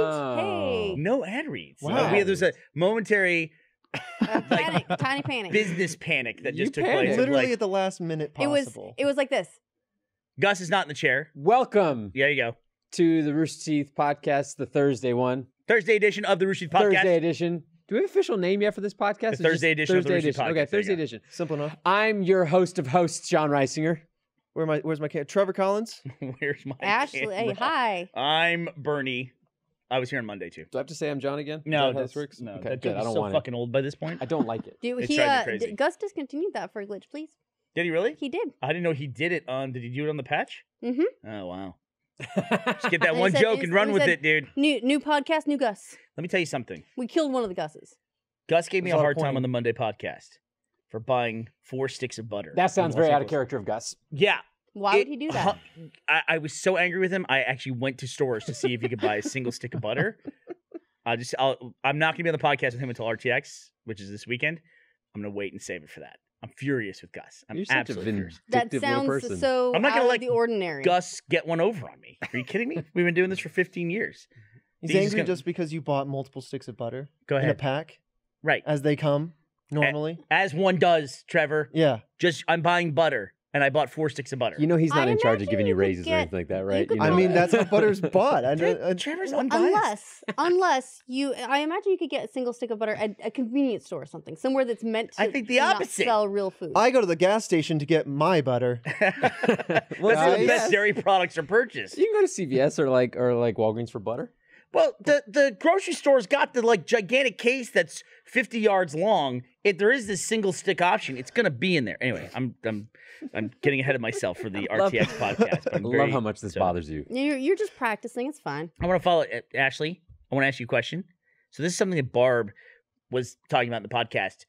reads? Hey. No ad reads. Wow. There's a momentary Panic, tiny panic. business panic that just took panicked. place. Literally at the last minute It was possible. like this. Gus is not in the chair. Welcome There you go. to the Rooster Teeth podcast, the Thursday one. Thursday edition of the Rooster Teeth podcast. Thursday edition. Do we have an official name yet for this podcast? The Thursday edition of the Rooster Teeth podcast. Okay, There Thursday you go. edition. Simple enough. I'm your host of hosts, John Reisinger. Where's my Trevor Collins? Where's my Ashley, camera? hey, hi. I'm Bernie. I was here on Monday too. Do I have to say I'm John again? Is No, that how this works? No, Okay, that good. joke I is don't so want fucking old by this point. I don't like it. Dude, It he drives me crazy. Gus discontinued that for a glitch, please. Did he really? He did. I didn't know he did it on. Did he do it on the patch? Mm-hmm. Oh wow! Just get that And he one said- joke he and run said- with it, dude. New podcast, new Gus. Let me tell you something. We killed one of the Gusses. Gus gave me There's a a lot hard of time point. on the Monday podcast for buying 4 sticks of butter. That sounds in very Los out of Angeles. character of Gus. Yeah. Why would he do that? I was so angry with him. I actually went to stores to see if he could buy a single stick of butter. I'm not gonna be on the podcast with him until RTX, which is this weekend. I'm gonna wait and save it for that. I'm furious with Gus. I'm You're such a absolutely furious. That vindictive little sounds person. so I'm not gonna out let of the ordinary. Gus get one over on me. Are you kidding me? We've been doing this for 15 years. He's He's angry gonna- just because you bought multiple sticks of butter Go in a ahead. pack Right. as they come normally. As one does, Trevor. Yeah. Just I'm buying butter, and I bought 4 sticks of butter. You know he's not I in charge of imagine giving you you could raises or get- anything like that, you right? could You I know mean, that. that's how butter's bought. Trevor's Well, unbiased. unless I imagine you could get a single stick of butter at a convenience store or something, somewhere that's meant to I think the not opposite. sell real food. I go to the gas station to get my butter. Well, That's where the Guys. best dairy products are purchased. You can go to CVS or like Walgreens for butter. Well, the grocery store's got the gigantic case that's 50 yards long. If there is this single stick option, it's gonna be in there. Anyway, I'm getting ahead of myself for the Love- RTX podcast. But I I'm love very- how much this so- bothers you. You're just practicing. It's fine. I want to follow Ashley. I want to ask you a question. So this is something that Barb was talking about in the podcast.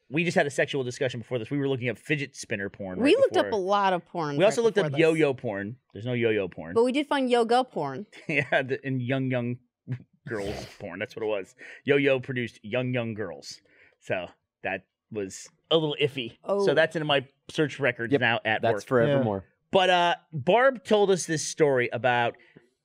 We just had a sexual discussion before this. We were looking up fidget spinner porn. We right looked up a before. lot of porn. We also right looked up before this. yo-yo porn. There's no yo-yo porn. But we did find yoga porn. Yeah, and young girls porn. That's what it was. Yo-yo produced young girls. So that was a little iffy. Oh. So that's in my search records Yep, now at That's work. forevermore. But Barb told us this story about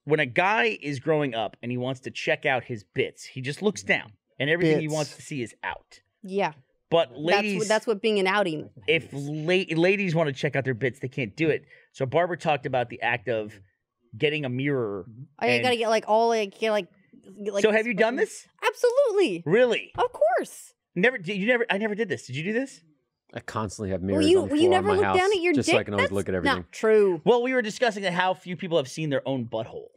when a guy is growing up and he wants to check out his bits. He just looks down, and everything he Bits. wants to see is out. Yeah. But ladies, That's what being an outie. if ladies want to check out their bits, they can't do it. So Barbara talked about the act of getting a mirror. I and- gotta get like. So have you done this? Absolutely. Really? Of course. I never did this. Did you do this? I constantly have Well, mirrors you on the floor never in my look house down at your just dick. so I can always That's look at everything. Not true. Well, we were discussing that how few people have seen their own butthole.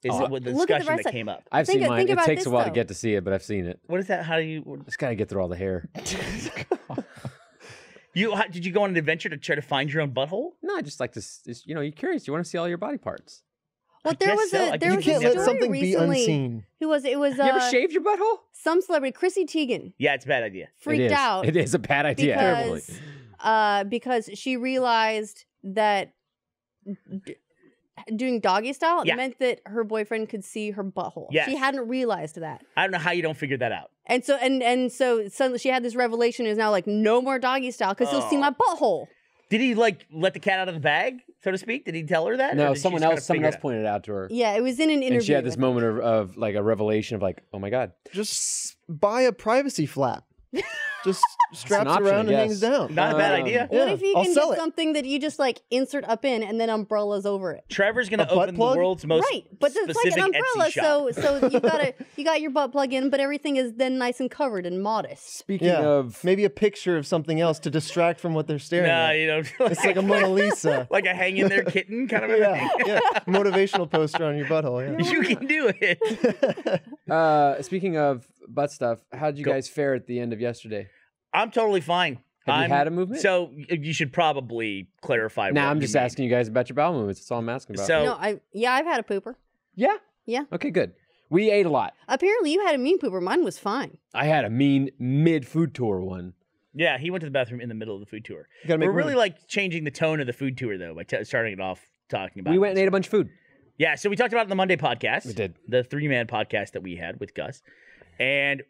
Is Oh, it with the look at the discussion rest that of- came up? I've Think- seen mine. think It about takes this, a while to though. get to see it, but I've seen it. What is that? How do you? Just gotta get through all the hair. Did you go on an adventure to try to find your own butthole? No, I just like to. You're curious. You want to see all your body parts. Well, I there guess was so. I a there guess was You a can't let story something be recently. unseen. Who was it? It was You ever shaved your butthole? some celebrity, Chrissy Teigen, Yeah, it's a bad idea. freaked It is. out It is a bad idea. Terribly. because she realized that doing doggy style Yeah. meant that her boyfriend could see her butthole. Yes. She hadn't realized that. I don't know how you don't figure that out. And so suddenly she had this revelation, is now like, no more doggy style because he'll see Oh. my butthole. Did he let the cat out of the bag, so to speak? Did he tell her that? or No, did she someone just kinda else. Someone figure else it out? pointed it out to her, Yeah, it was in an interview. and she had this I think. moment of like a revelation of like, oh my god. Just buy a privacy flap. Just straps option, around I and hangs guess. down. Not a bad Um, idea. What Yeah, if you I'll can sell get it. something that you just like insert up in and then umbrellas over it? Trevor's gonna A butt open the plug? world's most Right, but it's like specific an umbrella, Etsy shop. so you got your butt plug in, but everything is then nice and covered and modest. Speaking Yeah, of, maybe a picture of something else to distract from what they're staring Nah, at. you know, It's like a Mona Lisa. like a hang in there kitten kind of a Yeah, thing. yeah. Motivational poster on your butthole. Yeah. You can do it. speaking of butt stuff, how did you Go. guys fare at the end of yesterday? I'm totally fine. Have you had a movement? So you should probably clarify. Now what I'm you just mean. asking you guys about your bowel movements. That's all I'm asking about. So No, I've had a pooper. yeah. Yeah. Okay, good. We ate a lot. Apparently, you had a mean pooper. Mine was fine. I had a mean mid food tour one. yeah, he went to the bathroom in the middle of the food tour. You gotta make We're really room. like changing the tone of the food tour though by starting it off talking about. We went and this. ate a bunch of food. Yeah, so we talked about it on the Monday podcast. We did. The 3-man podcast that we had with Gus. And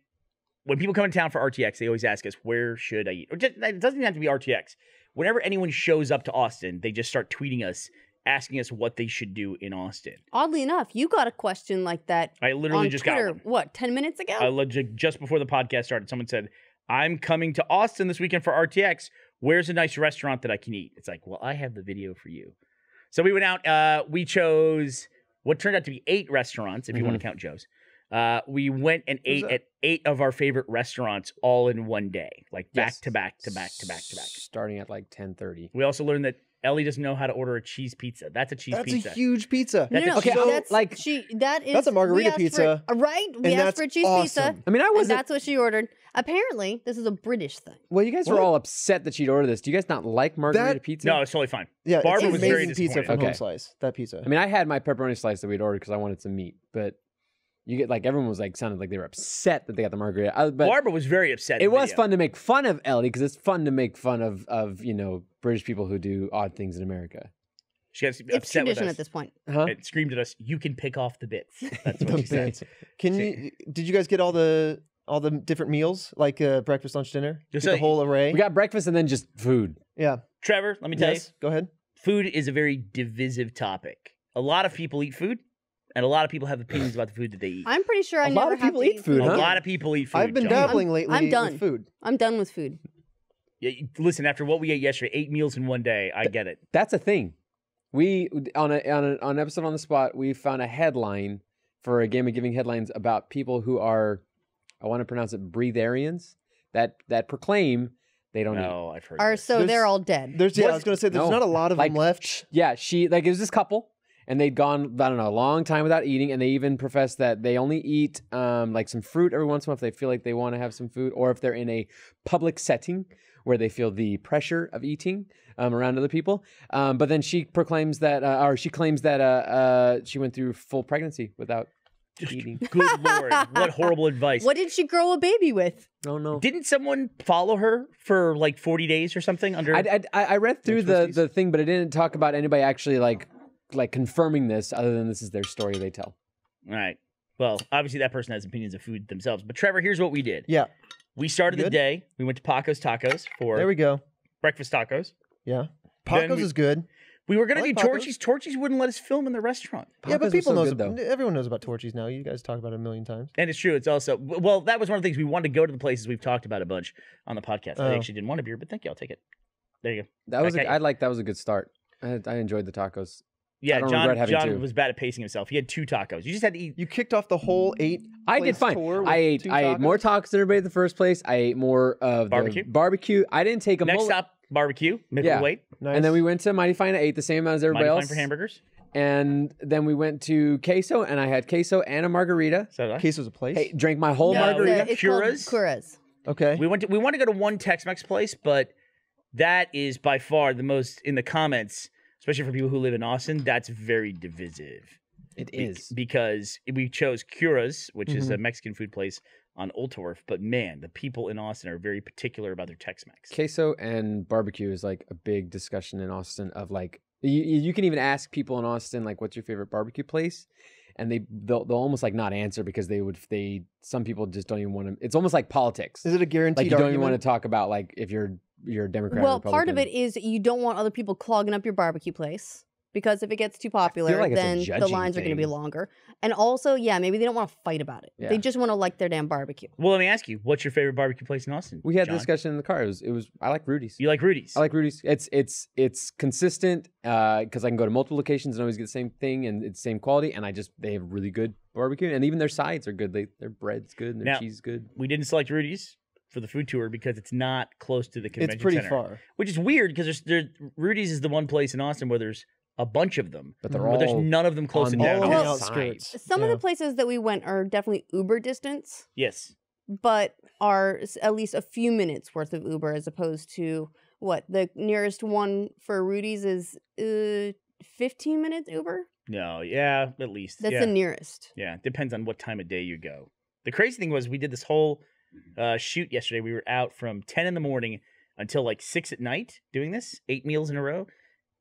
when people come in town for RTX, they always ask us, where should I eat? Or just, it doesn't even have to be RTX. Whenever anyone shows up to Austin, they just start tweeting us asking us what they should do in Austin. Oddly enough, you got a question like that. I literally on just Twitter, got one. What, 10 minutes ago? I legit just before the podcast started, someone said, "I'm coming to Austin this weekend for RTX. Where's a nice restaurant that I can eat?" It's like, well, I have the video for you. So we went out. We chose what turned out to be 8 restaurants, if you want to count Joe's. We went and ate at 8 of our favorite restaurants all in one day, like back to back to back to back to back. Starting at like 10:30. We also learned that Ellie doesn't know how to order a cheese pizza. That's a cheese pizza. That's a huge pizza. No, That's a okay, cheese- that's like that's a margarita pizza, Right? We and asked that's for a cheese pizza. awesome. I mean, I And wasn't. that's what she ordered. Apparently, this is a British thing. Well, you guys were What? all upset that she'd order this. Do you guys not like margarita That- pizza? No, it's totally fine. Yeah, Barbara it's was amazing very pizza disappointed. from Okay. Home Slice. That pizza. I mean, I had my pepperoni slice that we'd ordered because I wanted some meat, but you get like everyone was like sounded like they were upset that they got the margarita. But Barbara was very upset. in it the was video. fun to make fun of Ellie because it's fun to make fun of British people who do odd things in America. She got It's upset with tradition us. at this point. Huh? It screamed at us, "You can pick off the bits." That's The what she said. bits. Did you guys get all the different meals, like breakfast, lunch, dinner? Just Get so- the whole array. We got breakfast and then just food. Yeah. Trevor, let me tell Yes. Go ahead. you, food is a very divisive topic. A lot of people eat food, and a lot of people have opinions about the food that they eat. I'm pretty sure I A never lot of have people to eat food, A huh? lot of people eat food. I've been John. dabbling lately I'm done. with food. I'm done with food. Yeah, listen, after what we ate yesterday, 8 meals in one day, I get it. That's a thing. We on an episode on the spot, we found a headline for a game of giving headlines about people who are, I want to pronounce it, breatharians that proclaim they don't eat. No, I've heard this. So There's- they're all dead. I was going to say, there's No. not a lot of Like, them left. Yeah, it was this couple, and they'd gone, I don't know, a long time without eating, and they even professed that they only eat like some fruit every once in a while if they feel like they want to have some food, or if they're in a public setting where they feel the pressure of eating around other people. But then she proclaims that, or she claims that she went through full pregnancy without eating. Good Lord, what horrible advice. What did she grow a baby with? Oh no. Didn't someone follow her for like 40 days or something? Under I read through Twisties? the thing, but it didn't talk about anybody actually like confirming this, other than this is their story they tell. All right. Well, obviously that person has opinions of food themselves. But Trevor, here's what we did. Yeah. We started the Good. day. We went to Paco's Tacos for There we go. breakfast tacos. Yeah. Then Pacos is good. We were going I to like do Paco's. Torchy's. Torchy's wouldn't let us film in the restaurant. Yeah, Pacos but are people so knows good, though. everyone knows about Torchy's now. You guys talk about it a million times. And it's true. It's also, well, that was one of the things we wanted to go to the places we've talked about a bunch on the podcast. I Oh. actually didn't want a beer, but thank you. I'll take it. There you go. That was Okay. that was a good start. I enjoyed the tacos. Yeah, I don't John, regret having John two. was bad at pacing himself. He had 2 tacos. You just had to eat. You kicked off the whole 8. I did fine. Tour with I ate 2 more tacos? tacos than everybody at the first place. I ate more of Barbecue? the barbecue. I didn't take a Next mullet. stop, barbecue. Middle Yeah. weight. Nice. And then we went to Mighty Fine. I ate the same amount as everybody Mighty else. fine for hamburgers. And then we went to Queso, and I had queso and a margarita. So did I. Queso's a place. Hey, drank my whole No, margarita. It's Cura's? called Cura's. Okay. We want to go to one Tex-Mex place, but that is by far the most in the comments, especially for people who live in Austin. That's very divisive. It is. Because we chose Cura's, which is Mm-hmm. a Mexican food place on Old Torf. But man, the people in Austin are very particular about their Tex-Mex. Queso and barbecue is like a big discussion in Austin of like you can even ask people in Austin like what's your favorite barbecue place, and they'll almost like not answer because some people just don't even want to. It's almost like politics. Is it a guaranteed Like you don't even argument? want to talk about like if you're a Democrat. Well, or part of it Republican. is you don't want other people clogging up your barbecue place. Because if it gets too popular, like it's a then the judging lines are going to be thing. longer. And also, yeah, maybe they don't want to fight about it. Yeah. They just want to like their damn barbecue. Well, let me ask you, what's your favorite barbecue place in Austin? We had John? the discussion in the car. It was I like Rudy's. You like Rudy's? I like Rudy's. It's consistent because I can go to multiple locations and always get the same thing and it's same quality. And they have really good barbecue and even their sides are good. Their bread's good and their Now- cheese is good. We didn't select Rudy's for the food tour because it's not close to the convention It's pretty center, far. which is weird because Rudy's is the one place in Austin where there's a bunch of them, But they're but there's all none of them close to on the All on the downtown. outside. outskirts. Some of Yeah. the places that we went are definitely Uber distance, Yes. but are at least a few minutes worth of Uber as opposed to what the nearest one for Rudy's is 15 minutes Uber. No. Yeah. At least. That's yeah. the nearest. Yeah. Depends on what time of day you go. The crazy thing was we did this whole shoot yesterday. We were out from 10 in the morning until like 6 at night doing this, 8 meals in a row.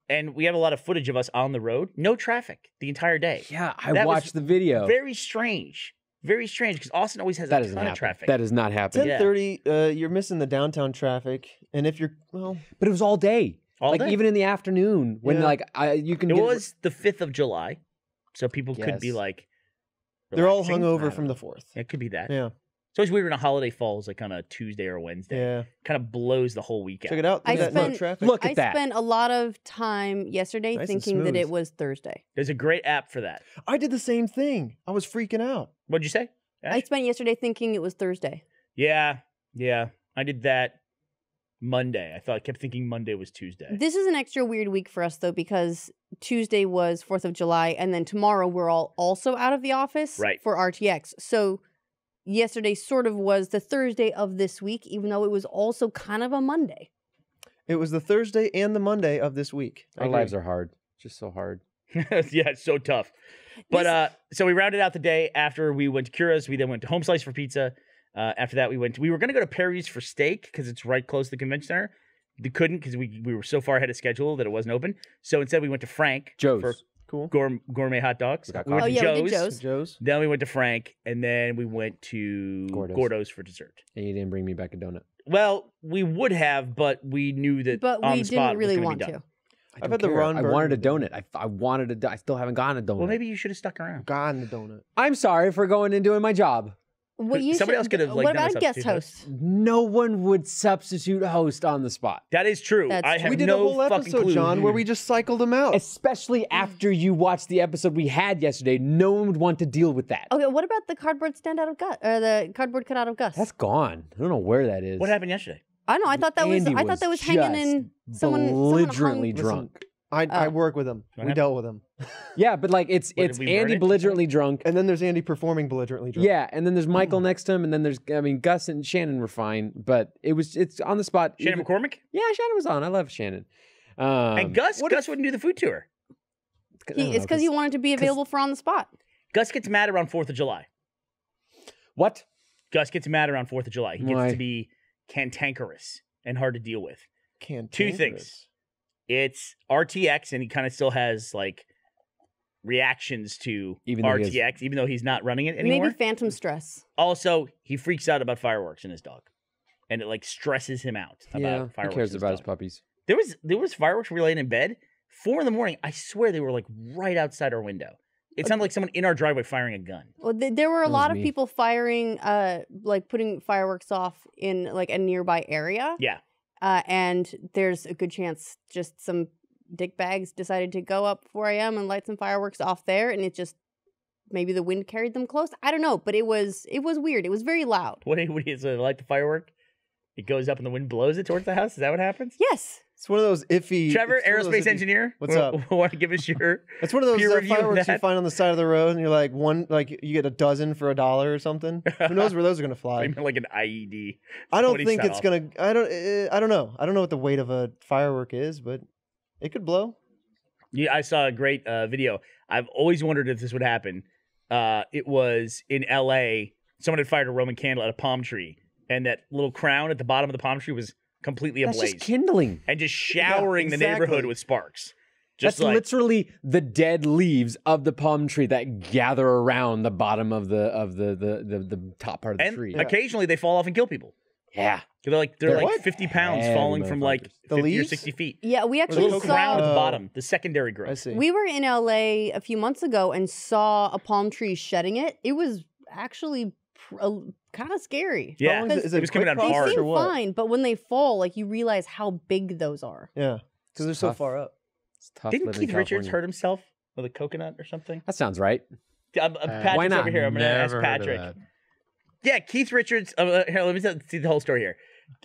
And we have a lot of footage of us on the road. No traffic the entire day. Yeah, I That was watched the video. Very strange. Very strange because Austin always has That a doesn't ton of happen. traffic. That does not happen. Yeah. 10:30. You're missing the downtown traffic, and if you're But it was all day. All like day. even in the afternoon when Yeah. like you can. It get was the 5th of July, so people could be Yes. like, They're all relaxing. hungover I from don't the know. 4th. It could be that. Yeah. It's always weird when a holiday falls like on a Tuesday or a Wednesday. Yeah. Kind of blows the whole weekend. Check it out. I Look at that no spent- traffic. Look at I that. spent a lot of time yesterday Nice and thinking that smooth. it was Thursday. There's a great app for that. I did the same thing. I was freaking out. What'd you say? I Ash? spent yesterday thinking it was Thursday. Yeah. I did that Monday. I kept thinking Monday was Tuesday. This is an extra weird week for us though because Tuesday was 4th of July and then tomorrow we're all also out of the office Right. for RTX. So yesterday sort of was the Thursday of this week even though it was also kind of a Monday. It was the Thursday and the Monday of this week. Our lives are hard. Just so hard. Yeah, it's so tough. But so we rounded out the day after we went to Cura's. We then went to Home Slice for pizza. After that, we were going to go to Perry's for steak because it's right close to the convention center. We couldn't because we were so far ahead of schedule that it wasn't open. So instead, we went to Frank Joe's. for Cool. gourmet hot dogs. got We went coffee. to Oh, yeah, we Joe's. did Joe's. Joe's. Then we went to Frank, and then we went to Gordo's. Gordo's for dessert. And you didn't bring me back a donut. Well, we would have, but we knew that But on we the spot didn't really it was want gonna be to. done. I I've don't had the care. Ron I wanted a Burgundy. donut. I wanted a. I still haven't gotten a donut. Well, maybe you should have stuck around. Gone the donut. I'm sorry for going and doing my job. What you Somebody should- else could have, like, What done a about a guest substitute host? No one would substitute host on the spot, That is true. That's I true. have We did no a whole fucking episode, clue. John, where we just cycled them out. especially after you watched the episode we had yesterday. No one would want to deal with that. Okay, what about the cardboard stand out of Gus or the cardboard cutout of Gus? That's gone. I don't know where that is. What happened yesterday? I know. I thought that was. Andy I thought that was hanging in just someone. belligerently Listen, drunk. I Oh. work with him. What We happened? dealt with him. Yeah, but like it's What, did it's we burn Andy it? belligerently drunk. And then there's Andy performing belligerently drunk. Yeah, and then there's Michael next to him, and then there's Gus and Shannon were fine, but it's on the spot. Shannon Even- McCormick? Yeah, Shannon was on. I love Shannon. And Gus wouldn't do the food tour. It's because he wanted to be available for on the spot. Gus gets mad around 4th of July. What? Gus gets mad around 4th of July. He gets Why? to be cantankerous and hard to deal with. Can't. Two things. It's RTX, and he kind of still has like reactions to Even though he has- RTX, even though he's not running it anymore. Maybe phantom stress. Also, he freaks out about fireworks in his dog, and it like stresses him out about Yeah, he fireworks. cares in his about his dog. puppies. There was fireworks. We were laying in bed, 4 a.m. I swear they were like right outside our window. It sounded like someone in our driveway firing a gun. Well, there were a That lot was of me. people firing, like putting fireworks off in like a nearby area. Yeah. And there's a good chance just some dickbags decided to go up 4 a.m. and light some fireworks off there, and it just maybe the wind carried them close. I don't know, but it was weird. It was very loud. What is it like the firework? It goes up and the wind blows it towards the house. Is that what happens? Yes. It's one of those iffy. Trevor, it's one of those aerospace iffy- engineer. What's up? Want to give us your? It's one of those peer review of fireworks you that? find on the side of the road, and you're like you get a dozen for $1 or something. Who knows where those are gonna fly? Like an IED. I don't Somebody think set it's off. gonna. I don't know. I don't know what the weight of a firework is, but it could blow. Yeah, I saw a great video. I've always wondered if this would happen. It was in L.A. Someone had fired a Roman candle at a palm tree, and that little crown at the bottom of the palm tree was completely That's ablaze, just kindling. and just showering the neighborhood exactly. with sparks. Just That's like literally the dead leaves of the palm tree that gather around the bottom of the top part of the and tree. occasionally they fall off and kill people. Yeah. They're like What? 50 pounds Heavy falling from like motherfuckers. 50 or leaves? 60 feet. Yeah, we The actually little coconut crown at the Oh. bottom, the secondary I growth. see. we were in LA a few months ago and saw a palm tree shedding it. It was actually kind of scary. Yeah, long is Because it? it was coming quick down they hard. process or seem what? fine, but when they fall, like you realize how big those are. Yeah, because they're so Tough. far up. It's tough. Didn't living Keith in Richards California. hurt himself with a coconut or something? That sounds right. Patrick's why not? over here. I'm going to ask Never heard of Patrick. that. Yeah, Keith Richards. Here, let me see the whole story here.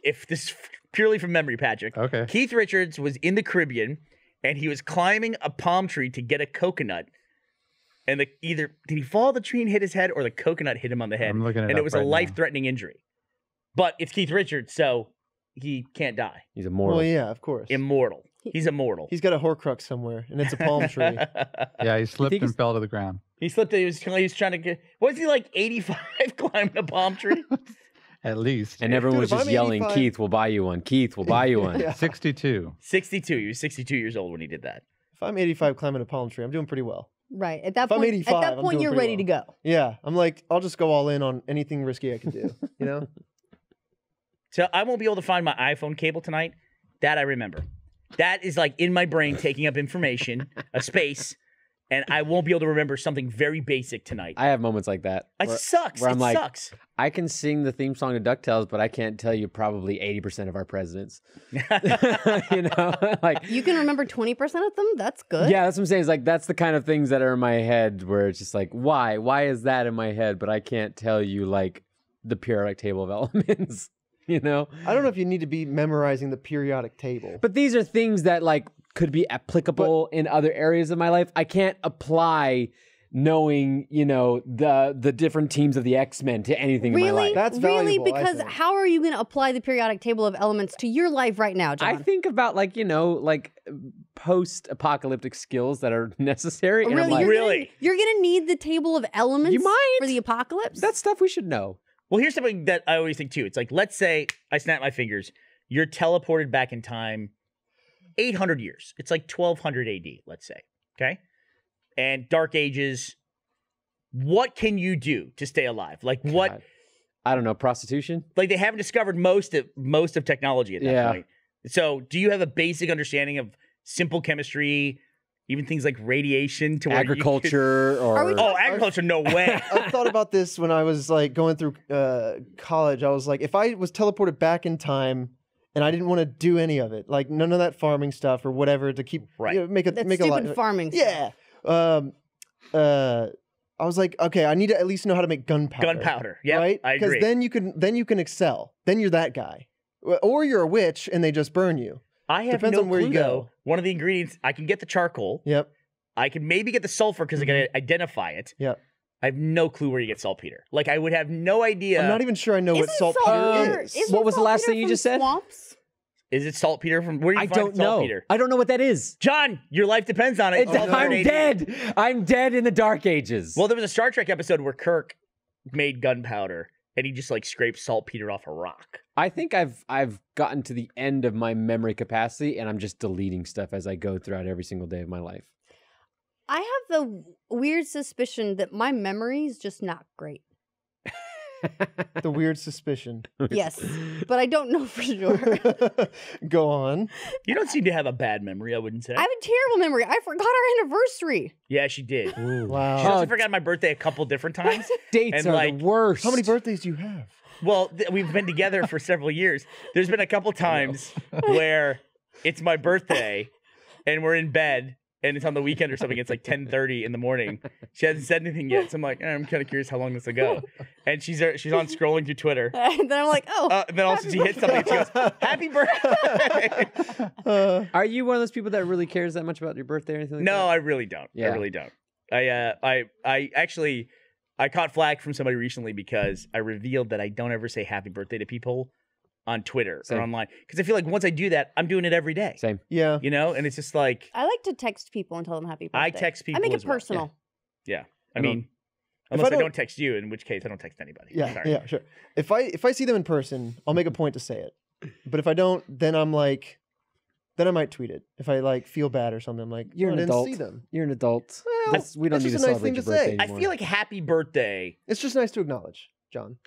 If this purely from memory, Patrick. Okay. Keith Richards was in the Caribbean, and he was climbing a palm tree to get a coconut. And either did he fall the tree and hit his head, or the coconut hit him on the head, I'm looking it and it up was right a now. life-threatening injury. But it's Keith Richards, so he can't die. He's immortal. Well, yeah, of course. Immortal. He's immortal. He's got a Horcrux somewhere, and it's a palm tree. Yeah, he slipped think and he's- fell to the ground. He slipped. He was trying to get. Was he like 85 climbing a palm tree? At least. And everyone Dude, was if just I'm yelling, 85 Keith, we'll buy you one. Keith, we'll buy you one. Yeah. 62. 62. He was 62 years old when he did that. If I'm 85 climbing a palm tree, I'm doing pretty well. Right. At that If I'm point, 85, at that I'm point doing you're pretty ready well. to go. Yeah, I'm like, I'll just go all in on anything risky I can do. You know? So I won't be able to find my iPhone cable tonight. That I remember. That is like in my brain taking up information, a space, and I won't be able to remember something very basic tonight. I have moments like that. It sucks. where It I'm like, sucks. I can sing the theme song to DuckTales, but I can't tell you probably 80% of our presidents. You know, like You can remember 20% of them? That's good. yeah, that's what I'm saying. It's like that's the kind of things that are in my head where it's just like, why? Why is that in my head? But I can't tell you like the periodic table of elements. You know, I don't know if you need to be memorizing the periodic table. but these are things that like could be applicable in other areas of my life. I can't apply knowing, you know, the different teams of the X-Men to anything in my Really? life. That's really? valuable, I Because think. how are you going to apply the periodic table of elements to your life right now, John? I think about like, you know, like post-apocalyptic skills that are necessary. And I'm Really? like, Really? You're gonna need the table of elements You might. for the apocalypse? that's stuff we should know. Well, here's something that I always think too. It's like, let's say I snap my fingers. You're teleported back in time 800 years. It's like 1200 AD, let's say. Okay? And Dark Ages. What can you do to stay alive? Like what? God. I don't know, prostitution? Like they haven't discovered most of technology at that Yeah. point. So, do you have a basic understanding of simple chemistry, even things like radiation to where you could- Agriculture Are we or Oh, agriculture? No way. I've thought about this when I was like going through college. I was like, if I was teleported back in time and I didn't want to do any of it, like none of that farming stuff or whatever to keep Right. you know, make a That make a stupid life. farming stuff. Yeah. I was like, okay, I need to at least know how to make gunpowder. Gunpowder. Yeah, right? I agree. then you can excel. Then you're that guy, or you're a witch and they just burn you. I have Depends no on where clue, you go. though. One of the ingredients, I can get the charcoal. Yep. I can maybe get the sulfur because I can identify it. Yep. I have no clue where you get saltpeter. Like, I would have no idea. I'm not even sure I know what Isn't saltpeter saltpeter- is. isn't What was the last saltpeter thing you from just said? Swamps? Is it saltpeter from where do you I find don't know. saltpeter? I don't know what that is. John, your life depends on it. It's- It's all I'm 180. dead. I'm dead in the Dark Ages. Well, there was a Star Trek episode where Kirk made gunpowder and he just like scraped saltpeter off a rock. I think I've gotten to the end of my memory capacity, and I'm just deleting stuff as I go throughout every single day of my life. I have the weird suspicion that my memory is just not great. The weird suspicion. Yes, but I don't know for sure. Go on. You don't seem to have a bad memory, I wouldn't say. I have a terrible memory. I forgot our anniversary. Yeah, she did. She Wow. also Oh, forgot my birthday a couple different times. Dates And, are like, the worst. How many birthdays do you have? Well, we've been together for several years. There's been a couple times where it's my birthday and we're in bed and it's on the weekend or something. It's like 10:30 in the morning. She hasn't said anything yet, so I'm like, I'm kind of curious how long this will go. And she's on scrolling through Twitter. And then I'm like, oh. And then all of a sudden she hits something and she goes, "Happy birthday!" Are you one of those people that really cares that much about your birthday or anything like No, that? I really don't. Yeah. I really don't. I actually caught flack from somebody recently because I revealed that I don't ever say happy birthday to people on Twitter Same. or online because I feel like once I do that, I'm doing it every day. Same. Yeah. You know, and it's just like I like to text people and tell them happy birthday. I text people I make it as well. personal. yeah. I I mean, If unless I I don't- don't text you, in which case I don't text anybody. Yeah. Sorry. Yeah. Sure. If I see them in person, I'll make a point to say it. But if I don't, then I'm like, then I might tweet it. If I like feel bad or something, I'm like, You're oh, an I didn't adult. see them. You're an adult. Well, We don't that's need to just a nice celebrate thing your to birthday say. I anymore. feel like happy birthday It's just nice to acknowledge, John.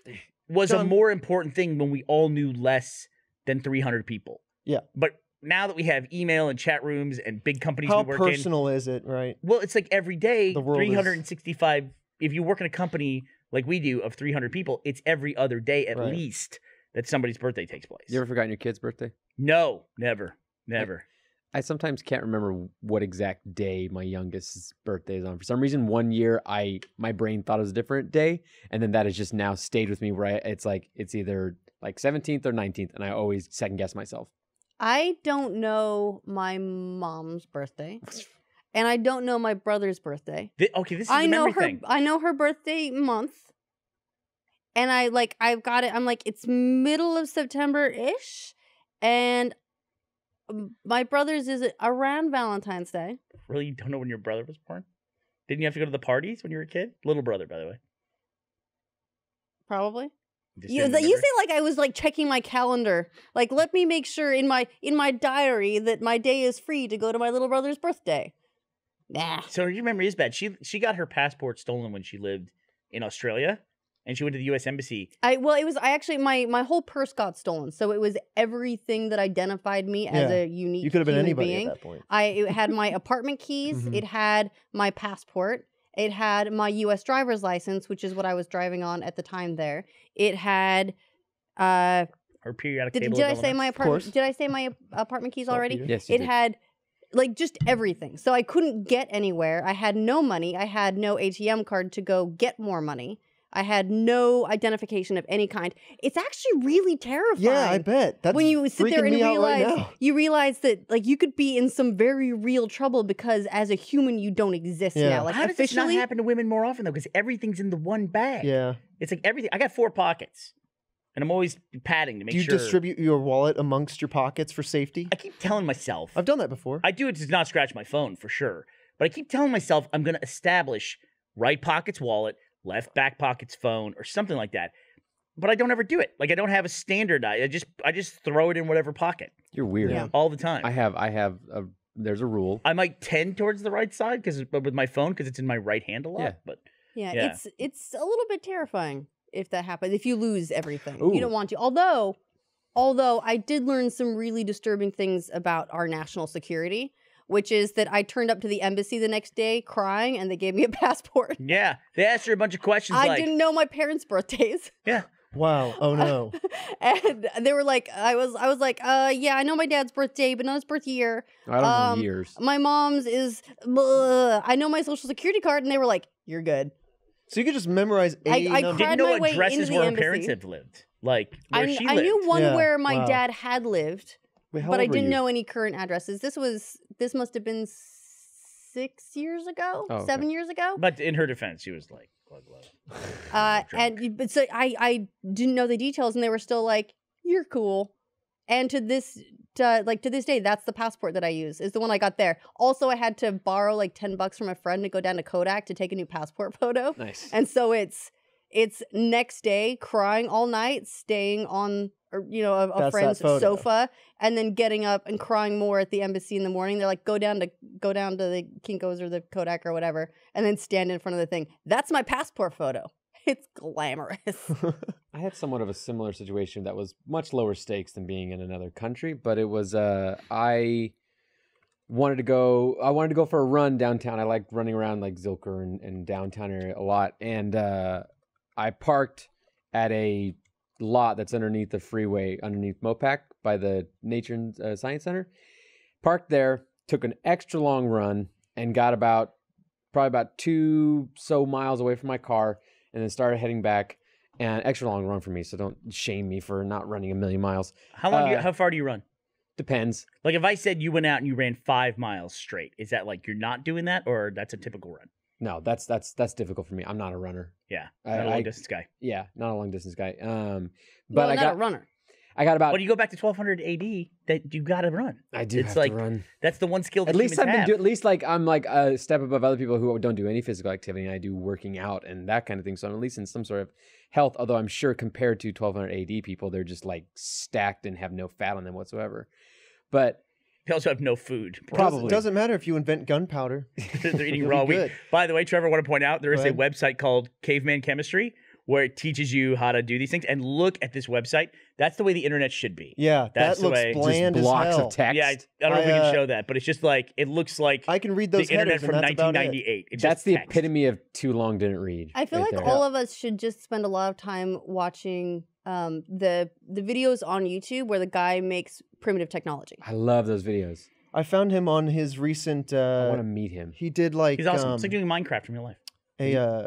was a John- more important thing when we all knew less than 300 people. Yeah. But now that we have email and chat rooms and big companies How we work in, personal is it, right? well, it's like every day, The world is- 365. If you work in a company like we do of 300 people, it's every other day at Right. least that somebody's birthday takes place. You ever forgotten your kid's birthday? No, never. Never. I sometimes can't remember what exact day my youngest's birthday is on. For some reason, one year my brain thought it was a different day, and then that has just now stayed with me. Where it's like it's either like 17th or 19th, and I always second guess myself. I don't know my mom's birthday. And I don't know my brother's birthday. Okay, this is I the know memory her thing. I know her birthday month. And I've got it. I'm like, it's middle of September-ish. And my brother's is around Valentine's Day. Really, you don't know when your brother was born? Didn't you have to go to the parties when you were a kid? Little brother, by the way. Probably. Just You didn't say remember? like I was like checking my calendar. Like, let me make sure in my diary that my day is free to go to my little brother's birthday. Nah. So your memory is bad. She got her passport stolen when she lived in Australia, and she went to the U.S. Embassy. I actually my whole purse got stolen, so it was everything that identified me as Yeah. a unique. You could have been human anybody being. at that point. It had my apartment keys. Mhm. It had my passport. It had my U.S. driver's license, which is what I was driving on at the time. There, it had. Her periodic Did table. I of say my elements. apartment? course. Did I say my apartment keys already? Saltpeter. Yes, you It did. had like just everything. So I couldn't get anywhere. I had no money. I had no ATM card to go get more money. I had no identification of any kind. It's actually really terrifying. Yeah, I bet. That's when you sit there freaking and me out right realize now. you realize that like you could be in some very real trouble because as a human you don't exist Yeah. now. Like How does this not officially, happen to women more often though? Because everything's in the one bag. Yeah. It's like everything. I got 4 pockets, and I'm always padding to make Do you sure. distribute your wallet amongst your pockets for safety? I keep telling myself. I've done that before. I do it to not scratch my phone for sure, but I keep telling myself I'm going to establish right pocket's wallet, left back pocket's phone, or something like that. But I don't ever do it. Like I don't have a standard. I just throw it in whatever pocket You're weird. Yeah. all the time. I have there's a rule. I might tend towards the right side with my phone because it's in my right hand a lot. Yeah. But yeah, it's a little bit terrifying if that happens. If you lose everything, Ooh. you don't want to. Although I did learn some really disturbing things about our national security, which is that I turned up to the embassy the next day crying, and they gave me a passport. yeah, they asked her a bunch of questions. I like, didn't know my parents' birthdays. Yeah, Wow. Oh no. And they were like, I was like, yeah, I know my dad's birthday, but not his birth year. I don't know years. My mom's is, I know my social security card, and they were like, you're good. So you could just memorize a I number. cried didn't know my what way into addresses the where her embassy. parents have lived. Like where I she lived. knew one Yeah, where my wow. dad had lived, Wait, how but I old were didn't you? know any current addresses. This must have been 6 years ago, Oh, okay. 7 years ago. But in her defense, she was like, glug, glug. But so I didn't know the details, and they were still like, "You're cool." And to this day, that's the passport that I use. Is the one I got there. Also, I had to borrow like $10 from a friend to go down to Kodak to take a new passport photo. Nice. And so it's next day, crying all night, staying on a That's that friend's photo. sofa, and then getting up and crying more at the embassy in the morning. They're like, go down to the Kinko's or the Kodak or whatever, and then stand in front of the thing. That's my passport photo. It's glamorous. I had somewhat of a similar situation that was much lower stakes than being in another country, but it was I wanted to go for a run downtown. I like running around like Zilker and downtown area a lot, and I parked at a lot that's underneath the freeway, underneath Mopac by the Nature and Science Center. Parked there, took an extra long run, and got probably about 2 miles away from my car, and then started heading back. And extra long run for me, so don't shame me for not running a million miles. How far do you run? Depends. Like if I said you went out and you ran 5 miles straight, is that like you're not doing that, or that's a typical run? No, that's difficult for me. I'm not a runner. Yeah, I- not a long I- distance guy. Yeah, not a long distance guy. But Well, I not got a runner. I got about. But you go back to 1200 AD, that you got to run. I do it's have like to run. that's the one skill that At least humans have. at least like I'm like a step above other people who don't do any physical activity, and I do working out and that kind of thing. So I'm at least in some sort of health. Although I'm sure compared to 1200 AD people, they're just like stacked and have no fat on them whatsoever. But They also have no food. Probably. Doesn't matter if you invent gunpowder. They're eating You'll raw be wheat. good. By the way, Trevor, I want to point out there is Go a ahead. website called Caveman Chemistry where it teaches you how to do these things. And look at this website. That's the way the internet should be. Yeah, That's that the looks way. Just bland as blocks hell. of text. Yeah, I don't know if we can show that, but it's just like it looks like I can read the those internet headers, from and that's about it. 1998. It's That's just the text. epitome of too long didn't read. I feel right like there. all of us should just spend a lot of time watching the videos on YouTube where the guy makes primitive technology. I love those videos. I found him on his recent. I want to meet him. He did like He's awesome. It's like doing Minecraft in real life.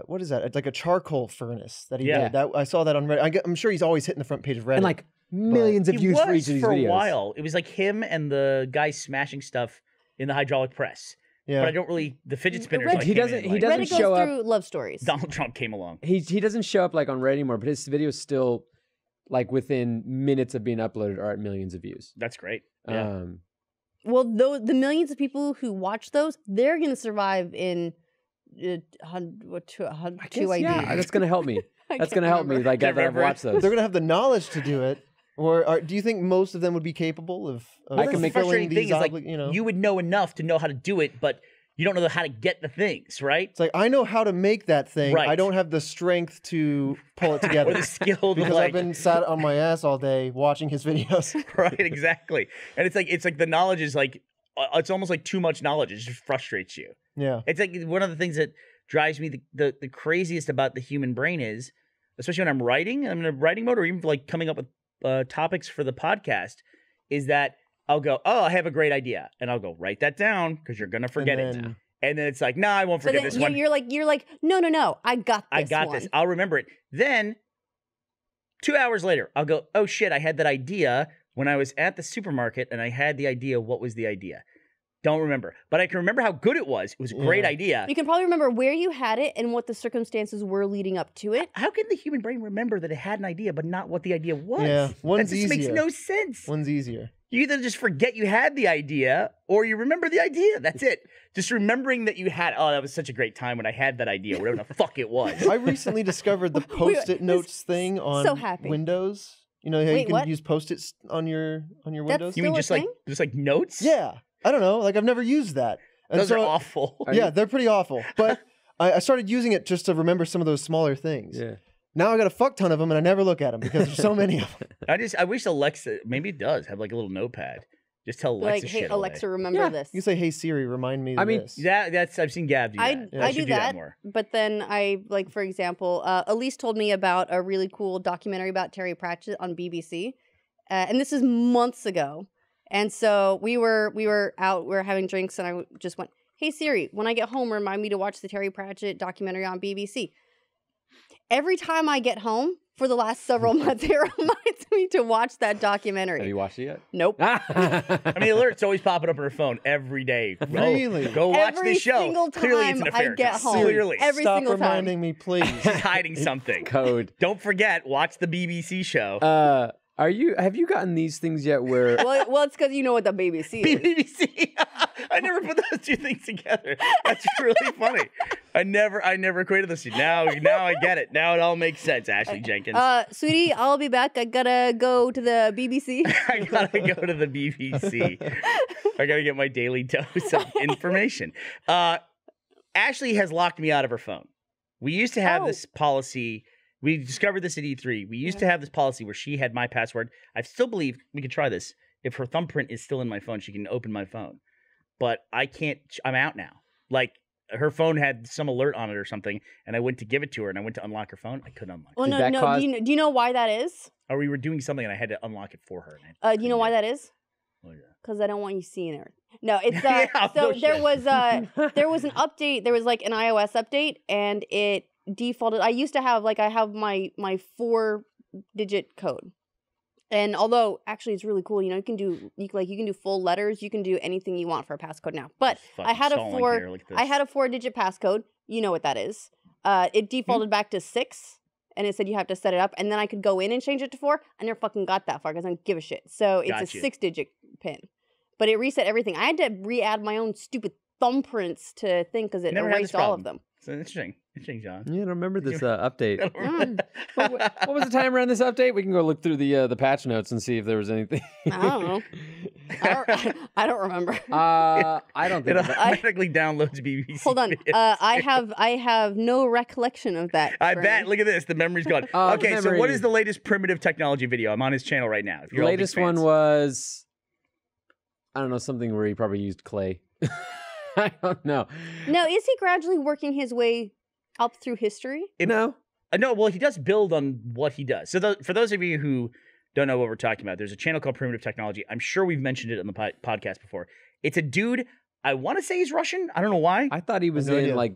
what is that? It's like a charcoal furnace that he Yeah. did. That I saw that on Reddit. I'm sure he's always hitting the front page of Reddit. And like millions of He views was for each of these for videos. a while. It was like him and the guy smashing stuff in the hydraulic press. yeah, But I don't really the fidget spinners. Reddit- like He came doesn't- in, he like, doesn't Reddit goes show up- through love stories. Donald Trump came along. He doesn't show up like on Reddit anymore, but his videos still like within minutes of being uploaded are at millions of views. That's great. Yeah. Well, the millions of people who watch those, they're going to survive in 2 IDs. Yeah, that's gonna help me. I That's can't gonna help me. remember. Like I've Trevor, watched those. they're gonna have the knowledge to do it. Or do you think most of them would be capable of I can fulfilling make- frustrating thing these is like you know? you would know enough to know how to do it, but You don't know how to get the things, right? It's like, I know how to make that thing. Right. I don't have the strength to pull it together. Or the skill to because like, I've been sat on my ass all day watching his videos. right, exactly. And it's like the knowledge is like, it's almost like too much knowledge. It just frustrates you. Yeah. It's like one of the things that drives me the craziest about the human brain is, especially when I'm writing, I'm in a writing mode, or even like coming up with topics for the podcast, is that I'll go, oh, I have a great idea, and I'll go write that down because you're gonna forget it. And then it's like, no, I won't forget this one. You're like, no, I got this. I got one. this. I'll remember it. Then 2 hours later, I'll go, oh shit, I had that idea when I was at the supermarket, and I had the idea. What was the idea? Don't remember, but I can remember how good it was. It was a great idea. You can probably remember where you had it and what the circumstances were leading up to it. How can the human brain remember that it had an idea, but not what the idea was? Yeah, one's that just makes easier. no sense. One's easier. You either just forget you had the idea, or you remember the idea. That's it. Just remembering that you had, oh, that was such a great time when I had that idea, whatever the fuck it was. I recently discovered the Post-it notes thing on Windows. You know how you can use Post-its on your Windows? You mean just like notes? Yeah. I don't know. Like, I've never used that. And Those are awful. Yeah, they're pretty awful. But I started using it just to remember some of those smaller things. Yeah. Now I got a fuck ton of them, and I never look at them because there's so many of them. I wish Alexa, maybe it does have like a little notepad. Just tell Alexa Like, hey, shit Alexa, away. remember this. You say, hey Siri, remind me of this. That's I've seen Gab do that. I do that, but then like, for example, Elise told me about a really cool documentary about Terry Pratchett on BBC, and this is months ago. And so we were out, we were having drinks, and I just went, hey Siri, when I get home, remind me to watch the Terry Pratchett documentary on BBC. Every time I get home for the last several months, it reminds me to watch that documentary. Have you watched it yet? Nope. I mean, alerts always popping up on her phone every day. Really? Go watch Every this show. single Clearly, it's an time I affair. get home. Clearly, Every Stop single time. reminding me, please. she's hiding something. Code. Don't forget, watch the BBC show. Have you gotten these things yet where well, it's because you know what the BBC is. BBC. I never put those two things together. That's really funny. I never equated those two. Now I get it. Now it all makes sense, Ashley Jenkins. Sweetie, I'll be back. I gotta go to the BBC. I gotta go to the BBC. I gotta get my daily dose of information. Ashley has locked me out of her phone. We used to have this policy. We discovered this at E3. We used to have this policy where she had my password. I still believe we could try this. If her thumbprint is still in my phone, she can open my phone. But I can't. I'm out now. Like, her phone had some alert on it or something, and I went to give it to her, and I went to unlock her phone. I couldn't unlock it. Well, no. Do you know why that is? Or we were doing something, and I had to unlock it for her. Do you know why that is? Oh, yeah. Because I don't want you seeing it. No, it's Yeah, so no there shit. was an update. There was like an iOS update, and it defaulted. I used to have I have my 4-digit code, and although actually it's really cool. You know, you can do full letters. You can do anything you want for a passcode now. But I had a 4-digit passcode. You know what that is? It defaulted back to 6. And it said you have to set it up, and then I could go in and change it to 4. I never fucking got that far because I don't give a shit. So it's a 6-digit pin, but it reset everything. I had to re-add my own stupid thumbprints to think because it erased all of them. So interesting, John. Yeah, I don't remember this update. Mm. What was the time around this update? We can go look through the patch notes and see if there was anything. I don't know. I don't remember. I don't think it automatically downloads BBC. Hold on. videos. I have no recollection of that. I bet. Look at this. The memory's gone. Okay, so what is the latest primitive technology video? I'm on his channel right now. If The you're all big latest fans. one was, I don't know, something where he probably used clay. I don't know. No, is he gradually working his way up through history? No. No, well, he does build on what he does. So for those of you who don't know what we're talking about, there's a channel called Primitive Technology. I'm sure we've mentioned it on the podcast before. It's a dude. I want to say he's Russian. I don't know why. I thought he was No in idea.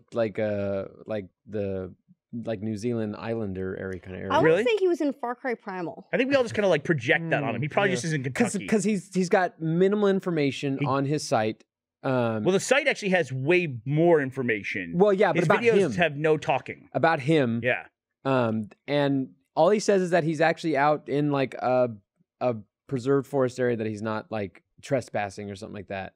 like New Zealand Islander area kind of area. I would Really? say he was in Far Cry Primal. I think we all just kind of like project that on him. He probably just is in Kentucky. Because he's got minimal information on his site. Well, the site actually has way more information. Well, yeah, but his about videos him. have no talking. About him. Yeah. And all he says is that he's actually out in like a preserved forest area, that he's not like trespassing or something like that.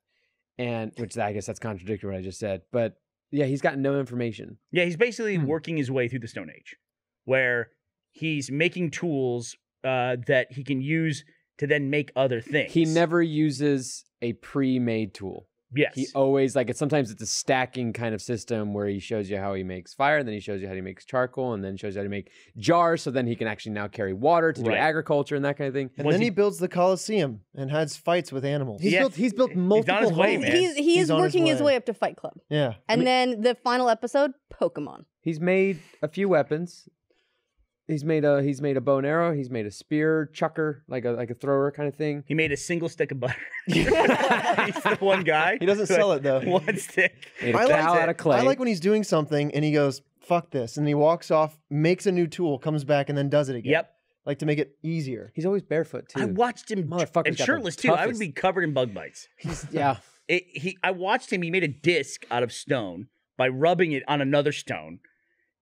And which I guess that's contradictory what I just said. But yeah, he's got no information. Yeah, he's basically working his way through the Stone Age, where he's making tools that he can use to then make other things. He never uses a pre-made tool. Yes. He always sometimes it's a stacking kind of system where he shows you how he makes fire, and then he shows you how he makes charcoal, and then shows you how to make jars, so then he can actually now carry water to do Right. agriculture and that kind of thing. And Was then he- he builds the Colosseum and has fights with animals. He's built multiple his way, homes. man. He is He's on his working his way. way up to Fight Club. Yeah. And then the final episode, Pokemon. He's made a few weapons. He's made a bow and arrow. He's made a spear chucker, like a thrower kind of thing. He made a single stick of butter. He's the one guy. He doesn't who sell had it, though. One stick. Made a I like cow out of clay. I like when he's doing something and he goes, fuck this. And he walks off, makes a new tool, comes back, and then does it again. Yep. Like to make it easier. He's always barefoot too. I watched him Motherfucker's and got the shirtless too. I would toughest- be covered in bug bites. Yeah. I watched him. He made a disc out of stone by rubbing it on another stone.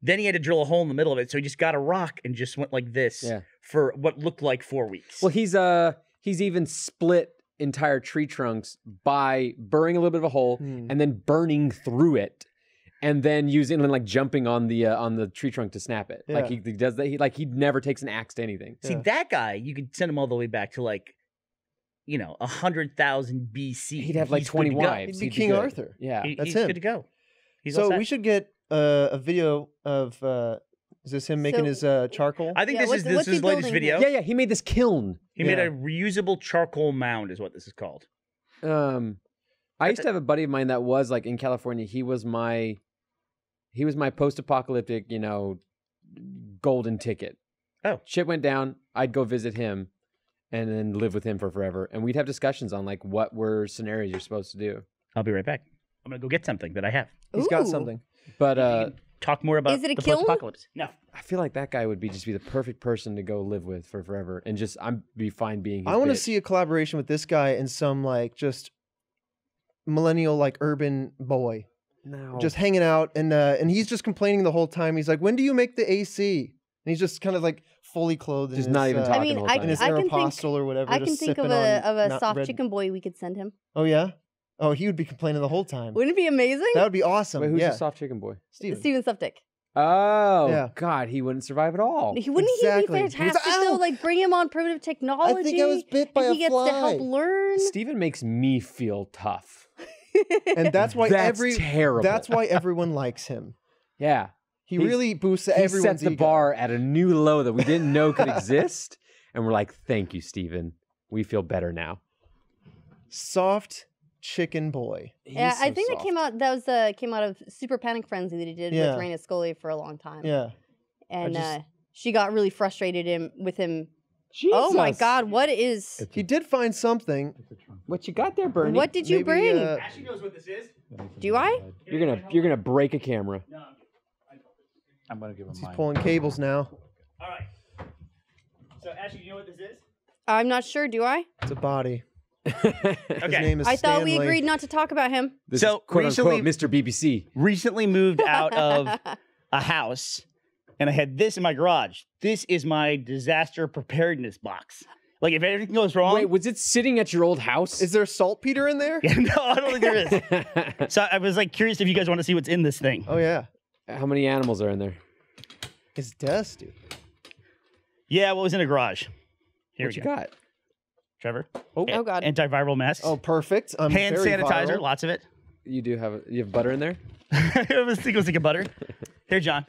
Then he had to drill a hole in the middle of it. So he just got a rock and just went like this for what looked like 4 weeks. Well, he's even split entire tree trunks by burring a little bit of a hole and then burning through it, and then using jumping on the tree trunk to snap it. Yeah. Like he does that. He never takes an axe to anything. See, that guy, you could send him all the way back to 100,000 BC. He'd have like He's good 20 to go. wives. He'd be He'd King good. Arthur. Yeah. He's That's him. good to go. He's all So set. we should get a video of, is this him making his charcoal? I think Yeah, this is what's he his latest building video. here? Yeah. He made this kiln. He made Yeah. a reusable charcoal mound, is what this is called. I used to have a buddy of mine that was in California. He was my post-apocalyptic, golden ticket. Oh. Shit went down. I'd go visit him and then live with him for forever. And we'd have discussions on what were scenarios you're supposed to do. I'll be right back. I'm gonna go get something that I have. He's got Ooh. something. But Talk more about Is it a the kiln? post-apocalypse. No. I feel like that guy would just be the perfect person to go live with for forever. And I'd be fine being his I want to bitch. see a collaboration with this guy and some just millennial urban boy No. just hanging out and he's just complaining the whole time. He's like, when do you make the AC? And he's just kind of fully clothed Just in not his, even I talking mean, the whole time. in his I can think- Aeropostale or whatever. I can just think of sipping a on soft red- chicken boy we could send him. Oh yeah? Oh, he would be complaining the whole time. Wouldn't it be amazing? That would be awesome. Wait, who's yeah. the soft chicken boy? Steven. Stuptic. Oh, Yeah. God, he wouldn't survive at all. Wouldn't he Exactly. be He was, fantastic though? "Ow!" Bring him on primitive technology. I think I was bit by and a he gets to help fly. learn. Steven makes me feel tough. And that's why That's terrible. That's why everyone likes him. Yeah. He He's- really boosts He everyone's set the ego. bar at a new low that we didn't know could exist. And we're like, thank you, Steven. We feel better now. Soft chicken boy. Yeah, He's I so think soft. came out of Super Panic Frenzy that he did Yeah. with Raina Scully for a long time. Yeah. And just- she got really frustrated with him. Oh my Jesus. God, what is? He did find something. What you got there, Burnie? What did you Maybe, bring? Ashley knows what this is. Do I? You're gonna break a camera. No. I'm gonna give him He's mine. pulling cables now. All right. So Ashley, you know what this is? I'm not sure. Do I? It's a body. His Okay. name is I thought we Stanley. agreed not to talk about him. This So, is quote recently- unquote Mr. BBC. Recently moved out of a house, and I had this in my garage. This is my disaster preparedness box. Like if anything goes wrong. Wait, was it sitting at your old house? Is there saltpeter in there? No, I don't think there is. So I was curious if you guys want to see what's in this thing. Oh yeah. How many animals are in there? His desk, dude. Yeah, what was in the garage? Here What we you go. got? Trevor. Oh God. Antiviral masks. Oh, perfect. I'm Hand very sanitizer, viral. lots of it. You do have you have butter in there? It was single stick of butter. Here, John.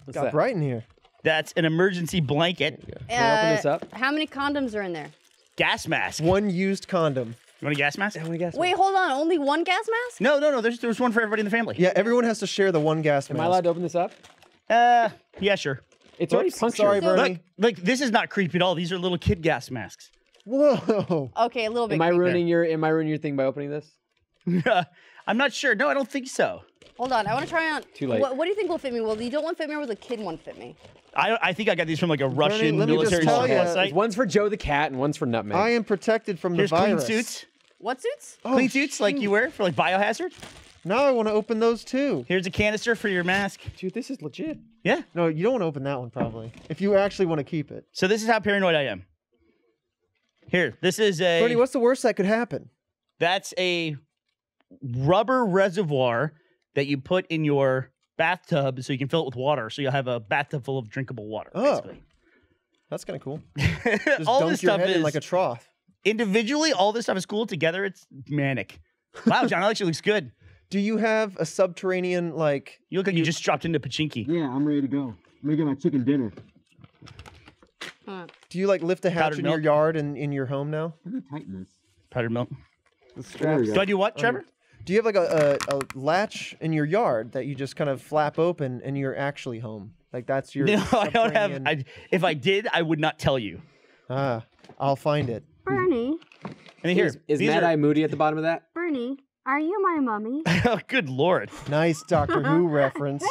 What's Got that? bright in here. That's an emergency blanket. Can I open this up? How many condoms are in there? Gas mask. One used condom. You want a gas mask? I want to guess. Wait, hold on. Only one gas mask? No. There's one for everybody in the family. Yeah, everyone has to share the one gas Am mask. I allowed to open this up? Yeah, sure. It's already Oops, punctured. sorry, Burnie. Look, this is not creepy at all. These are little kid gas masks. Whoa. Okay, a little bit. Am I creepy. ruining your thing by opening this? I'm not sure. No, I don't think so. Hold on. I want to try on. Too late. What do you think will fit me? Well, you don't want to fit me, or will the kid one fit me? I think I got these from like a Russian let me just military tell ya, site. One's for Joe the cat and one's for Nutmeg. I am protected from Here's the clean virus. suits. What suits? Oh, Clean suits like you wear for like biohazard. Now I want to open those too. Here's a canister for your mask. Dude, this is legit. Yeah. No, you don't want to open that one probably. If you actually want to keep it. So this is how paranoid I am. Here, this is a. Bernie, what's the worst that could happen? That's a rubber reservoir that you put in your bathtub so you can fill it with water. So you'll have a bathtub full of drinkable water. Oh. Basically. That's kind of cool. Just all dunk this your stuff head is in like a trough. individually. All this stuff is cool. Together, it's manic. Wow, John, that actually looks good. Do you have a subterranean like? You look like you just dropped into Pachinki. Yeah, I'm ready to go. I'm gonna get my chicken dinner. Do you like lift a hatch Powdered in your milk? yard and in your home now? I'm gonna tighten this. Powdered milk. The straps. Do I do what, Trevor? Do you have like a latch in your yard that you just kind of flap open and you're actually home? Like that's your. No, I don't have. subterranean- If I did, I would not tell you. I'll find it. Bernie, And then here, Is these Mad are- Eye Moody at the bottom of that? Bernie, are you my mummy? Oh, good lord! Nice Doctor Who reference.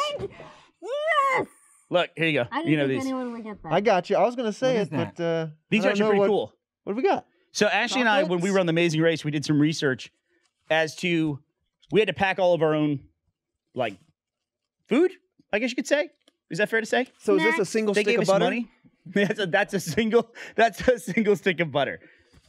Yes! Look, here you go. I You didn't know think these. anyone would get that. I got you. I was gonna say What it, is that? but These I are don't actually know pretty what- cool. What have we got? So Ashley and I, when we were on the Amazing Race, we did some research as to we had to pack all of our own like food. I guess you could say. Is that fair to say? So is this a single They stick gave of us butter? money. That's a single stick of butter.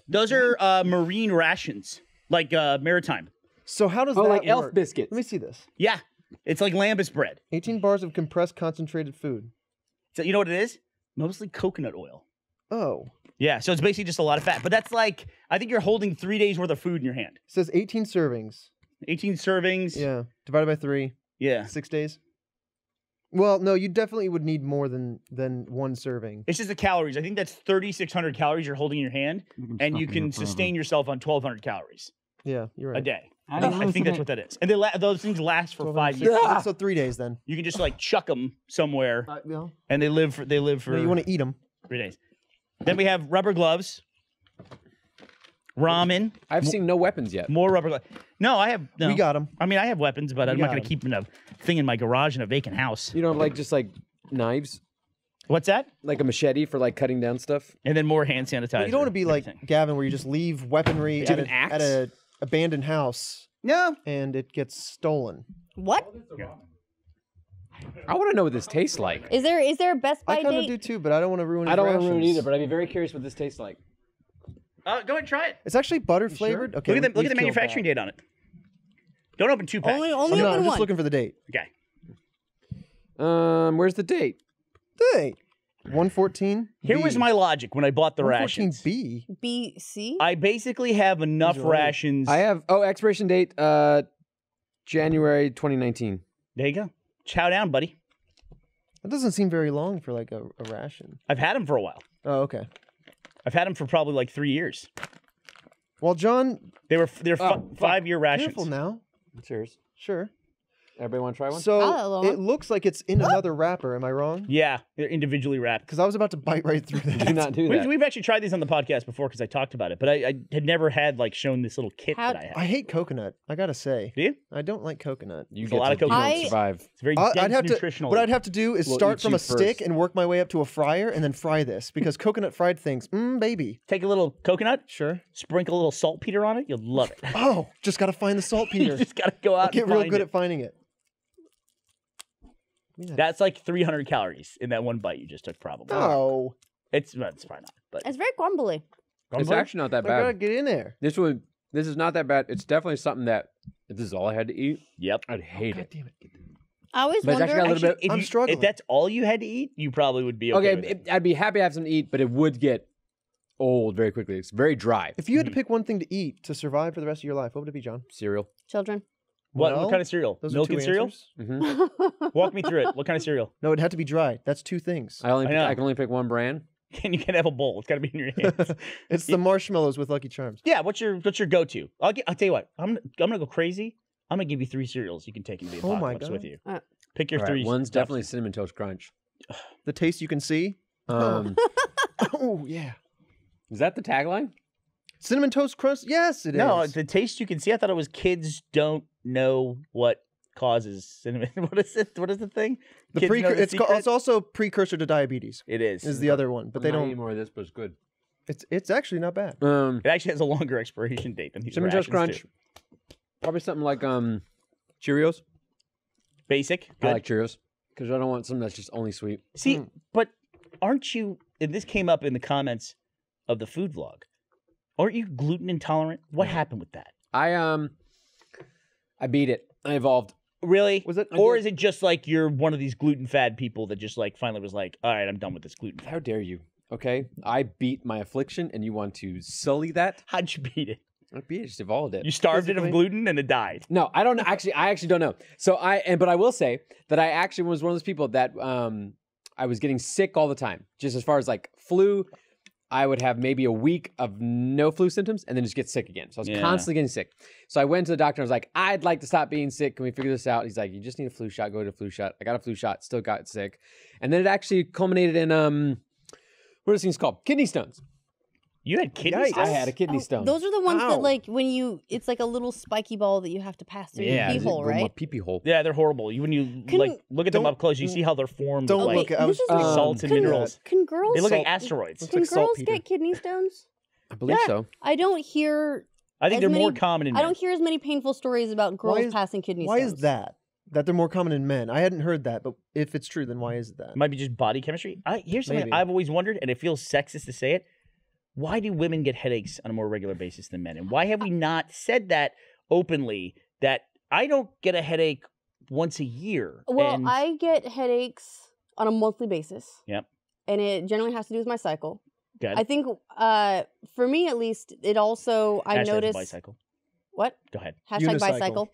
Those are marine rations, like maritime. So how does Oh, that like elf work? biscuits. Let me see this. Yeah, it's like lambus bread. 18 bars of compressed concentrated food. So you know what it is? Mostly coconut oil. Oh. Yeah, so it's basically just a lot of fat. But that's like, I think you're holding 3 days worth of food in your hand. It says 18 servings. 18 servings. Yeah. Divided by 3. Yeah. 6 days. Well, no, you definitely would need more than one serving. It's just the calories. I think that's 3,600 calories you're holding in your hand, and you can sustain yourself on 1,200 calories Yeah, you're a right. day. I I didn't think listen that's to- what that is. And those things last for 5 So- years. So 3 days then. You can just like chuck them somewhere, No, and they live for you want to eat them. 3 days. Then we have rubber gloves, ramen, I've seen no weapons yet. more rubber gloves. No, I have. No. We got them. I mean, I have weapons, but I'm not got going to 'em. keep in a thing in my garage in a vacant house. You don't have like just like knives, What's that? like a machete for like cutting down stuff. And then more hand sanitizer. You don't want to be like everything. Gavin, where you just leave weaponry Do you have at an axe? at a abandoned house No. and it gets stolen. What? I want to know what this tastes like. Is there a Best Buy I kind of date? do too, but I don't want to ruin. I don't want to ruin it rations. either, but I'd be very curious what this tastes like. Go ahead and try it. It's actually butter flavored. Okay, Look at the we've killed manufacturing that. date on it. Don't open 2 packs. Only I'm open not. I'm just one. looking for the date. Okay. Where's the date? Date. 114. Here was my logic when I bought the 114 rations. B. BC? I basically have enough These are old. rations. I have expiration date January 2019. There you go. Chow down, buddy. That doesn't seem very long for like a ration. I've had them for a while. Oh, okay. I've had them for probably like 3 years. Well, John, They're fuck. 5-year rations. careful now. Cheers. Sure. Everybody want to try one? I'll So allow it one. looks like it's in another wrapper. Am I wrong? Yeah, they're individually wrapped. Because I was about to bite right through that. Do not do that. We've actually tried these on the podcast before because I talked about it, but I had never had like shown this little kit How- that I have. I hate coconut. I gotta say, Do you? I don't like coconut. You It's get a lot to of coconut. you don't I- survive. It's very I'd dense have to. nutritional. What I'd have to do is We'll start eat from you a stick first. and work my way up to a fryer and then fry this because coconut fried things, baby. Take a little coconut, Sure. sprinkle a little saltpeter on it. You'll love it. Oh, just gotta find the you saltpeter. just gotta go out. Get and real find good it. at finding it. That's like 300 calories in that one bite you just took, probably. Oh, It's probably not, but It's very crumbly. It's actually not that I gotta bad. get in there. This is not that bad. It's definitely something that if this is all I had to eat, yep. I'd hate it. Damn it. I always But it's wonder. actually a little bit- If I'm struggling. If that's all you had to eat, you probably would be okay. with it. I'd be happy to have something to eat, but it would get old very quickly. It's very dry. If you had to pick one thing to eat to survive for the rest of your life, what would it be, John? Cereal. Children. What Well, kind of cereal? Those Milk are two and cereal? answers. Mm-hmm. Walk me through it. What kind of cereal? No, it had to be dry. That's two things. I know. can only pick one brand. And you can have a bowl. It's got to be in your hands. It's the marshmallows with Lucky Charms. Yeah. What's your go-to? I'll tell you what. I'm gonna go crazy. I'm gonna give you 3 cereals you can take into the Oh my apocalypse God. with you. Uh, Pick your All right, 3. one's definitely Cinnamon Toast Crunch. The taste you can see. Um, Oh yeah. is that the tagline? Cinnamon Toast Crunch. Yes, it is. No, the taste you can see. I thought it was kids don't know what causes cinnamon. What is it? What is the thing? the Kids know the it's secret? also precursor to diabetes. It is. Is the other one, but they I'm not don't. eating more of this, but it's good. It's actually not bad. It actually has a longer expiration date than these Cinnamon Toast rations Crunch. do. Probably something like Cheerios. Basic. I Good. like Cheerios because I don't want something that's just only sweet. See, but aren't you? And this came up in the comments of the food vlog. Aren't you gluten intolerant? What happened with that? I beat it. I evolved. Really? Was it- Or is it just like you're one of these gluten fad people that just like finally was like, all right, I'm done with this gluten fad? How dare you? Okay, I beat my affliction, and you want to sully that? How'd you beat it? My pH just evolved it. You starved it of Physically? gluten and it died. No, I don't actually. I actually don't know. So but I will say that I actually was one of those people that I was getting sick all the time. Just as far as like flu, I would have maybe a week of no flu symptoms and then just get sick again. So I was constantly getting sick. So I went to the doctor and I was like, I'd like to stop being sick. Can we figure this out? He's like, you just need a flu shot. Go to a flu shot. I got a flu shot. Still got sick, and then it actually culminated in what are these things called? Kidney stones. You had kidney Yikes. stones? I had a kidney stone. Those are the ones Ow. that like it's like a little spiky ball that you have to pass through your pee hole, My right? pee-pee hole. Yeah, they're horrible. When you Can- look at them don't- up close, you see how they're formed. don't like, look at- I was- this is like, salts and can- minerals. Can girls They look like Salt- asteroids. looks can like girls saltpeter. get kidney stones? I believe Yeah. so. I don't hear I think as they're many- more common in I men. don't hear as many painful stories about Why girls is- passing kidney Why stones. is that? That they're more common in men. I hadn't heard that, but if it's true, then why is that? It might be just body chemistry. Here's something Maybe. I've always wondered, and it feels sexist to say it. Why do women get headaches on a more regular basis than men? And why have we not said that openly, that I don't get a headache once a year? Well, and I get headaches on a monthly basis. Yep. And it generally has to do with my cycle. Good. I think for me at least, it also I Hashtag notice bicycle. what? Go ahead. Hashtag Unicycle. bicycle.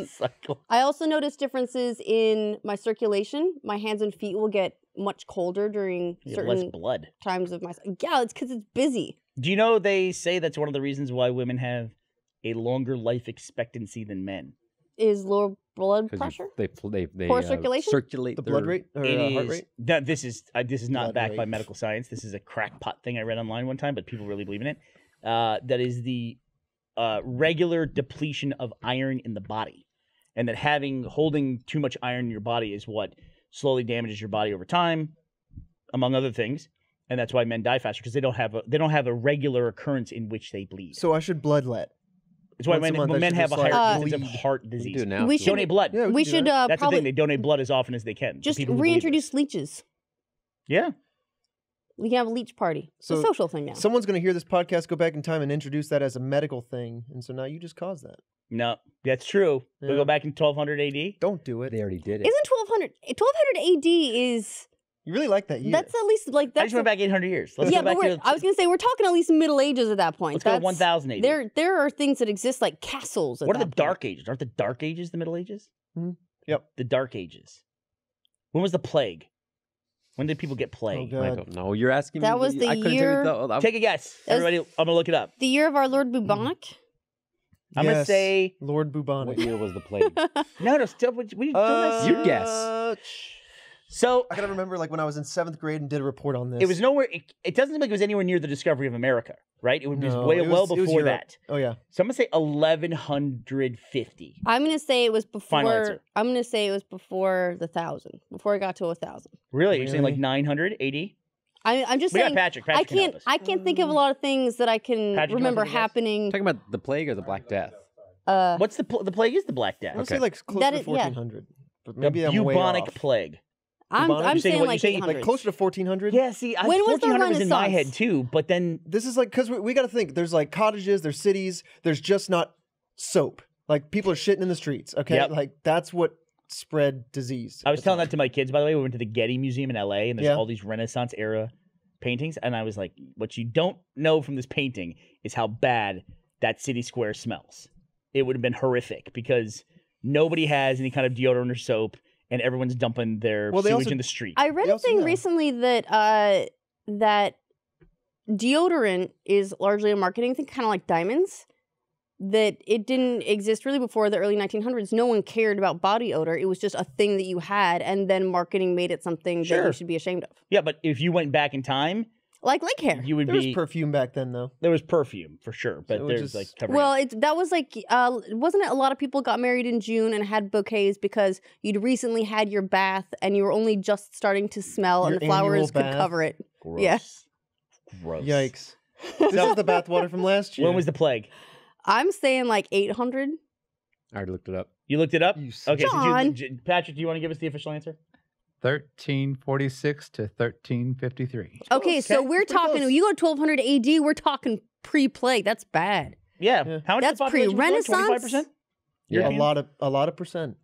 Cycle. I also notice differences in my circulation. My hands and feet will get much colder during You have less certain blood. times of my yeah, it's because it's busy. Do you know they say that's one of the reasons why women have a longer life expectancy than men? Is lower blood 'Cause pressure? They Poor circulation? circulate The their- blood rate or It heart is. rate? No, this is not Blood backed by rate. medical science. This is a crackpot thing I read online one time, but people really believe in it. That is the regular depletion of iron in the body, and that holding too much iron in your body is what slowly damages your body over time, among other things. And that's why men die faster, because they don't have a regular occurrence in which they bleed. So I should bloodlet. It's why once a men month I men should have a just, like, higher incidence of bleed. heart We disease. do it now. We too. should- Donate blood. Yeah, We can do should that. That's the probably thing. They donate blood as often as they can. the just people who believe reintroduce this. leeches. Yeah. We can have a leech party. It's a So social thing now. Someone's going to hear this podcast, go back in time, and introduce that as a medical thing, and so now you just caused that. No, that's true. We Yeah. go back in 1200 AD. Don't do it. They already did it. Isn't 1200 AD is You really like that year. that's at least like I that's just went back 800 years. Let's yeah, go back but to I was gonna say we're talking at least Middle Ages at that point. let's go to That's- 1000 AD. There are things that exist like castles. At What are the that point. Dark Ages? Aren't the Dark Ages the Middle Ages? Mhm. Yep. The Dark Ages. When was the plague? When did people get plague? God. I don't know. You're asking That me. was the I couldn't year- Tell you, though. Take a guess. That's- Everybody, I'm going to look it up. The year of our Lord bubonic. I'm going to Yes, say... Lord What Bubonic. year was the plague? No, still... What you You guess. So, I gotta remember, like when I was in 7th grade and did a report on this. it was nowhere... It doesn't seem like it was anywhere near the discovery of America, right? It was No, way it well was- it was before Europe. that. Oh yeah. So I'm going to say 1150. I'm gonna say it was Final before. answer. I'm gonna say it was before the 1,000. Before it got to 1,000. Really? You're saying like Really? 900 AD? I'm just We saying. got Patrick. I Patrick can help can't. us. I can't think of a lot of things that I can Patrick, you wanna remember take a guess? happening. Talking about the plague or the Black Death? What's the plague is the Black Death. I would Okay. say like close That to is- yeah. 1400. But maybe the I'm way bubonic off. plague. I'm Bubonic? I'm You're saying saying what- like you're saying, 800. Like closer to 1400. Yeah, see, When was the 1400 was in my Renaissance? head too, but then This is like because we got to think. There's like cottages, there's cities. There's just not soap. Like people are shitting in the streets. Okay, Yep. like that's what spread disease. I was telling that to my kids, by the way. We went to the Getty Museum in LA, and there's Yeah. all these Renaissance era paintings. And I was like, what you don't know from this painting is how bad that city square smells. It would have been horrific because nobody has any kind of deodorant or soap, and everyone's dumping their Well, they sewage also- in the street. I read They a also- thing yeah. recently that that deodorant is largely a marketing thing, kind of like diamonds. That it didn't exist really before the early 1900s. No one cared about body odor. It was just a thing that you had, and then marketing made it something that Sure. you should be ashamed of. Yeah, but if you went back in time, Like leg hair. you would There was be. perfume back then, though. There was perfume for sure, but So it was there's just- like covering Well, up. that was like, wasn't it a lot of people got married in June and had bouquets because you'd recently had your bath and you were only just starting to smell Your and the flowers annual could bath? cover it. Gross. yeah. Gross. Yikes! This is the bathwater from last year. When was the plague? I'm saying like 800. I already looked it up. You looked it up? You son Okay, so John. Patrick, do you want to give us the official answer? 1346 to 1353. Okay, so okay. we're That's pretty talking, close. you go to 1200 AD, we're talking pre-plague. That's bad. Yeah. Yeah. How much That's of the population was gone? pre-Renaissance? 25%? Yeah. a lot of percent.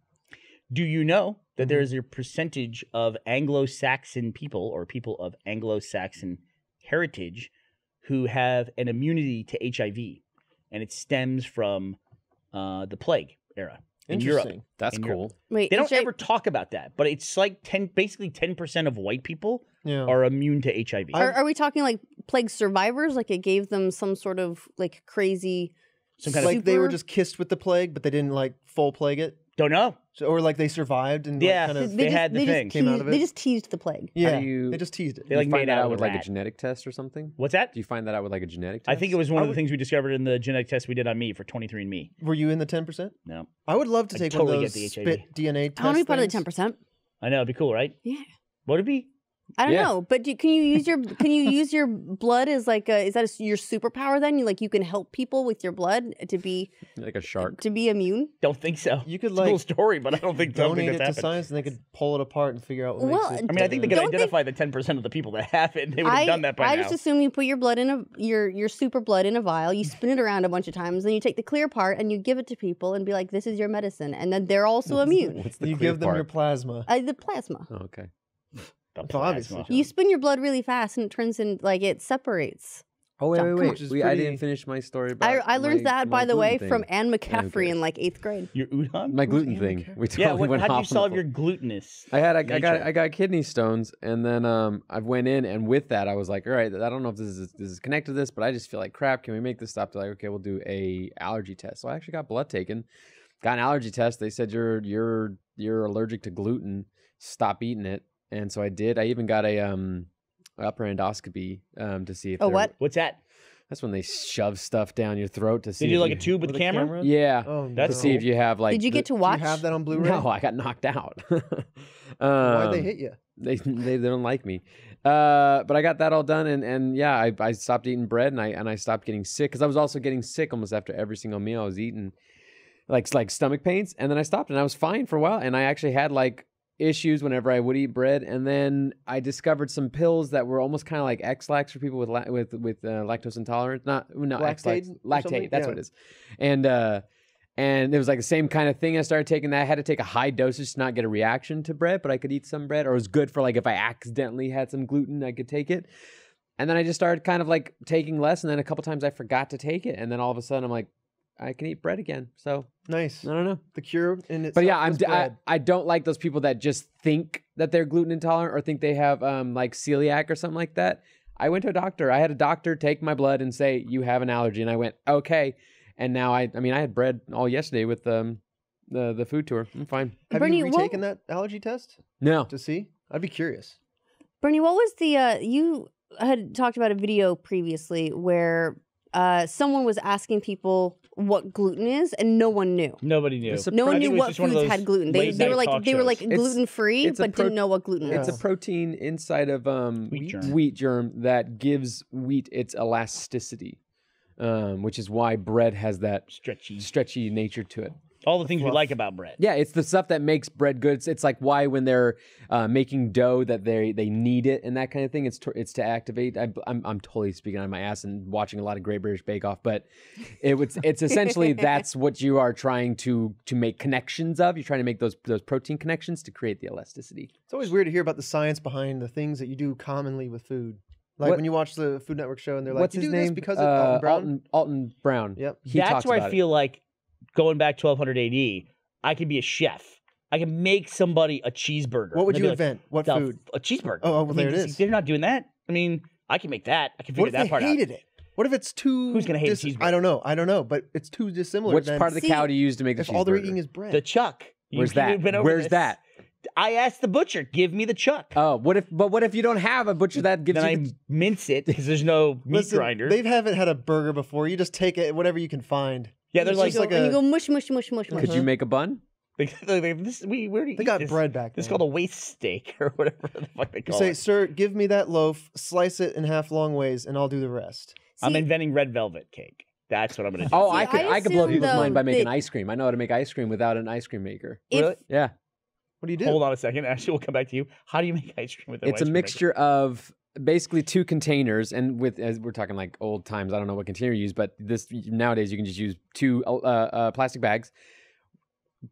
Do you know that Mm-hmm. there is a percentage of Anglo-Saxon people or people of Anglo-Saxon heritage who have an immunity to HIV? and it stems from the plague era in Europe. Interesting. That's in cool. Europe. Wait, They don't HIV ever talk about that, but it's like basically 10% of white people Yeah. are immune to HIV. Are we talking like plague survivors? Like it gave them some sort of like crazy. Some kind of Like they were super- just kissed with the plague, but they didn't like full plague it. don't know. So, or like they survived and Yeah. like, kind of They had the thing. Came out of They it. just teased the plague. yeah. you- They just teased it. They like you find made that out out with with a like a rat. genetic test or something? What's that? Do you find that out with like a genetic test? I think it was one I of the would- things we discovered in the genetic test we did on me for 23andMe. Were you in the 10%? No, I would love to I take totally one get of the those HIV. spit DNA tests. I want to be part of the 10%. I know it'd be cool, right? Yeah. Would it be? I don't Yeah. know, but can you use your blood as like is that your superpower? Then you can help people with your blood to be like a shark. to be immune. Don't think so. You could It's a cool like story, but I don't think donate it that's to happened. science, and they could pull it apart and figure out what Well, makes it. I mean, I think they could Don't they- identify the 10% of the people that have it. And they would have done that by I now. just assume you put your blood in your super blood in a vial, you spin it around a bunch of times, then you take the clear part and you give it to people and be like, "This is your medicine," and then they're also immune. What's the You clear give them part? your plasma. The plasma. Oh, okay. The So obviously, plasma. John. You spin your blood really fast and it turns in it separates. Oh wait, John, wait, come wait. on. Which is I pretty- didn't finish my story about. I learned that, by the way, from Anne McCaffrey Okay. in like 8th grade. Your udon? my gluten Anne thing. McCaffrey? We Yeah, totally went how'd you off on the solve full- your glutinous? I nature? got kidney stones, and then I went in, and with that, I was like, all right, I don't know if this is connected to this, but I just feel like crap. Can we make this stop? They're like, okay, we'll do a allergy test. So I actually got blood taken, got an allergy test. They said you're allergic to gluten. Stop eating it, and so I did. I even got a upper endoscopy to see if Oh, there- what? What's that? That's when they shove stuff down your throat to see. Did you if like a tube with a camera? Yeah, Oh, That's to see no. if you have like. Did you get to watch? Do you have that on Blu-ray? No, I got knocked out. Why'd they hit you? They don't like me. But I got that all done, and yeah, I stopped eating bread, and I stopped getting sick because I was also getting sick almost after every single meal I was eating, like stomach pains, and then I stopped, and I was fine for a while, and I actually had like issues whenever I would eat bread, and then I discovered some pills that were almost kind of like X-Lax for people with lactose intolerance. Not X-Lax, Lactate or lactate. something? That's Yeah. what it is, and it was like the same kind of thing. I started taking that. I had to take a high dosage to not get a reaction to bread, but I could eat some bread, or it was good for like if I accidentally had some gluten, I could take it. And then I just started kind of like taking less, and then a couple times I forgot to take it, and then all of a sudden I'm like, I can eat bread again. So Nice. I don't know. The cure in itself. But yeah, was bread. I don't like those people that just think that they're gluten intolerant or think they have like celiac or something like that. I went to a doctor. I had a doctor take my blood and say, you have an allergy. And I went, okay. And now I had bread all yesterday with the food tour. I'm fine. Have Bernie, you what- retaken that allergy test No. to see? I'd be curious. Bernie, what was the you had talked about a video previously where someone was asking people what gluten is and no one knew. Nobody knew. It's a No one I knew think it was what just one of foods those had gluten. They late-night were like talk they were like shows. gluten free, it's a but didn't know what gluten Yeah. was. It's a protein inside of Wheat germ that gives wheat its elasticity, which is why bread has that stretchy nature to it. All the things we fluff. like about bread. Yeah, it's the stuff that makes bread good. It's like why when they're making dough that they need it and that kind of thing. It's to activate. I'm totally speaking on my ass and watching a lot of Great British Bake Off, but it's essentially that's what you are trying to make connections of. You're trying to make those protein connections to create the elasticity. It's always weird to hear about the science behind the things that you do commonly with food. Like What- when you watch the Food Network show and they're like, What's you his do name? this because of Alton Brown? Alton Brown. Yep. He That's talks where about I it. feel like going back 1200 AD, I could be a chef. I can make somebody a cheeseburger. What would And you they'd be like, invent? What "The food? A cheeseburger. Oh, well, I mean, there it is. They're not doing that. I mean, I can make that. I can What figure if that they part out. hated it? What if it's too... Who's gonna hate a cheeseburger? I don't know, but it's too dissimilar. Which than part of the See, cow do you use to make the if all they're cheeseburger? eating is bread? The chuck. Where's that? You've been over Where's this. that? I asked the butcher, give me the chuck. Oh, what if you don't have a butcher that gives Then you? I mince it because there's no meat Listen, grinder. they haven't had a burger before. You just take it, whatever you can find. Yeah, they're It's like, just like and a- you go mush, mush, mush, mush, mush. Could you make a bun? we already They eat got this. bread back This is then. called a waist steak or whatever the fuck they You call say, it. sir, give me that loaf, slice it in half long ways, and I'll do the rest. I'm See, inventing red velvet cake. That's what I'm gonna do. Oh, See, I I could blow assume, people's mind by though, making that- ice cream. I know how to make ice cream without an ice cream maker. if Really? Yeah, What do you do? Hold on a second. Actually, we'll come back to you. How do you make ice cream with that? it's a mixture of basically two containers, and with as we're talking like old times. I don't know what container you use, but this nowadays you can just use two plastic bags.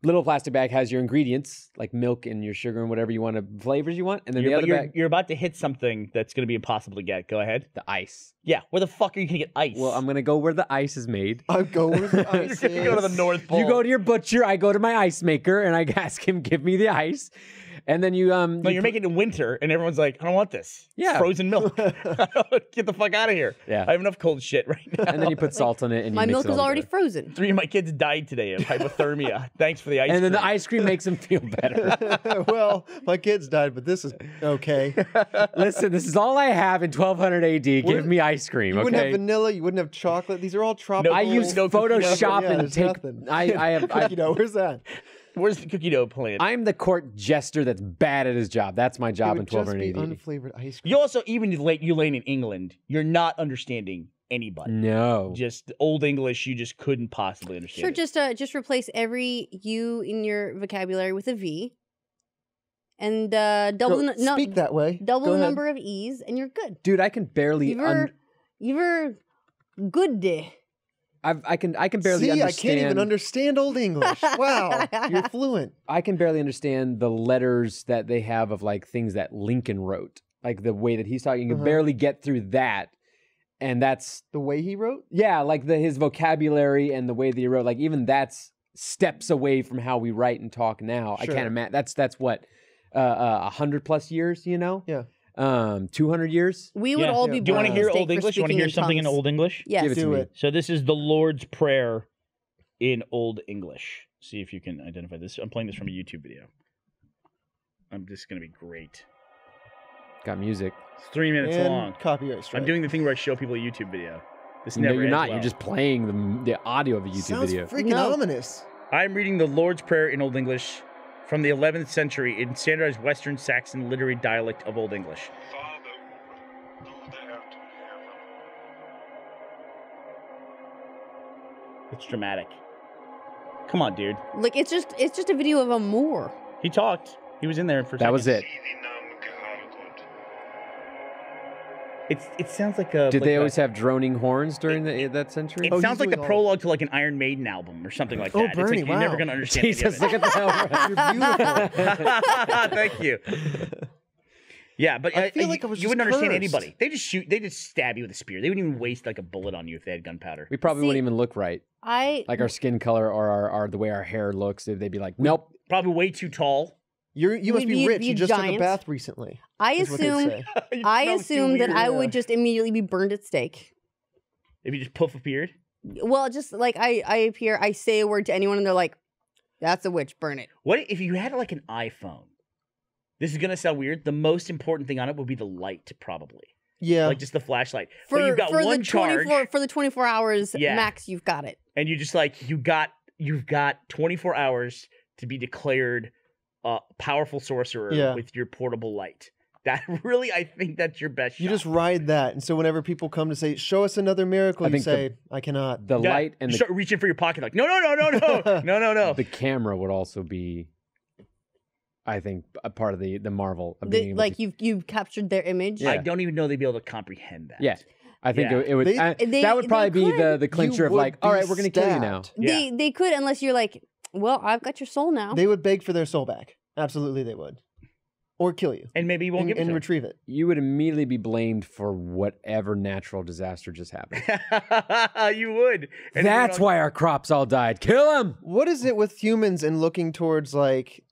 little plastic bag has your ingredients, like milk and your sugar and whatever you want, flavors you want. And then the other bag, you're about to hit something that's going to be impossible to get. Go ahead. the ice. Yeah. Where the fuck are you going to get ice? Well, I'm going to go where the ice is made. I'll go with the You're ice. going to go to the North Pole. You go to your butcher, I go to my ice maker, and I ask him, give me the ice. And then you No, you're making it in winter, and everyone's like, I don't want this. It's Yeah. frozen milk. Get the fuck out of here. Yeah. I have enough cold shit right now. and then you put salt on it, and you My mix milk it is all already together. frozen. 3 of my kids died today of hypothermia. Thanks for the ice And then cream. the ice cream makes them feel better. Well, my kids died, but this is okay. Listen, this is all I have in 1200 AD. Give Wouldn't- me ice cream, You wouldn't have okay? vanilla. You wouldn't have chocolate. These are all tropical. I use No cookie dough. Photoshop Yeah, and there's take. nothing. I have. Cookie dough. Where's that? Where's the cookie dough plant? I'm the court jester that's bad at his job. That's my It job in would just 1200 be AD. unflavored ice cream. You also, even you laying in England, you're not understanding anybody. No. Just Old English, you just couldn't possibly understand. Sure, it. just replace every U in your vocabulary with a V, and double Go, speak that way. double Go the ahead. number of E's, and you're good. Dude, I can barely. You're good day. I can barely See, understand. I can't even understand Old English. Wow, you're fluent. I can barely understand the letters that they have of like things that Lincoln wrote, like the way that he's talking. You can barely get through that, and that's The way he wrote. like his vocabulary and the way that he wrote. Like even that's steps away from how we write and talk now. I Sure. can't imagine. That's what 100+ years. You know. Yeah. 200 years. We would Yeah. all be. Do you want to burnt hear mistake Old for English? You want to speaking hear in something in tongues. Old English? Yes. Give it to Do me. it. So this is the Lord's Prayer in Old English. See if you can identify this. I'm playing this from a YouTube video. This is going to be great. Got music. It's 3 minutes And long. copyright strike. I'm doing the thing where I show people a YouTube video. This No, never you're ends not. well. You're just playing the audio of a YouTube Sounds video. freaking No. ominous. I'm reading the Lord's Prayer in Old English from the 11th century in standardized Western Saxon literary dialect of Old English. Father, who art in heaven. It's dramatic. Come on, dude. Like it's just a video of a Moor. He talked. He was in there for. That was it. See thee nam gehalgod. It sounds like a. Did like they a- always have droning horns during that century? It Oh, sounds he's like the doing all- prologue to like an Iron Maiden album or something like that. Oh, It's Burnie, like you're never wow. gonna understand. any of Jesus, it. look at that. You're beautiful. Thank you. Yeah, but I feel like I was you just wouldn't understand cursed. anybody. They just shoot. They just stab you with a spear. They wouldn't even waste like a bullet on you if they had gunpowder. We probably See- wouldn't even look right. Like our skin color or our the way our hair looks. They'd be like, nope. Probably way too tall. You must We'd be rich. be You just took a giant. bath recently. I is what they'd assume say. You I smell too assume that weird. I would just immediately be burned at stake. If you just puff a beard. Well, just like I appear, I say a word to anyone, and they're like, "That's a witch. Burn it." What if you had like an iPhone? This is gonna sound weird. The most important thing on it would be the light, probably, Yeah. like just the flashlight. For But you've got for one the charge, 24 hours Yeah. max, you've got it. and you just like you've got 24 hours to be declared a powerful sorcerer Yeah. with your portable light. That really, I think that's your best shot. You just ride that, and so whenever people come to say, "Show us another miracle," I you think the- say, "I cannot." The Yeah, light and you the, start reaching for your pocket like no, no. the camera would also be, I think, a part of the marvel of being able Like to, you've captured their image. I Yeah. don't even know they'd be able to comprehend that. yeah. I think Yeah. it would. They- that would probably be could. the clincher You of would like, all be right, we're gonna kill you now. stabbed. Yeah. They could, unless you're like, well, I've got your soul now. They would beg for their soul back. Absolutely, they would, or kill you And maybe you won't and, give it and to retrieve it. You would immediately be blamed for whatever natural disaster just happened. them. You would. And That's why our crops all died. Kill them. What is it with humans and looking towards like?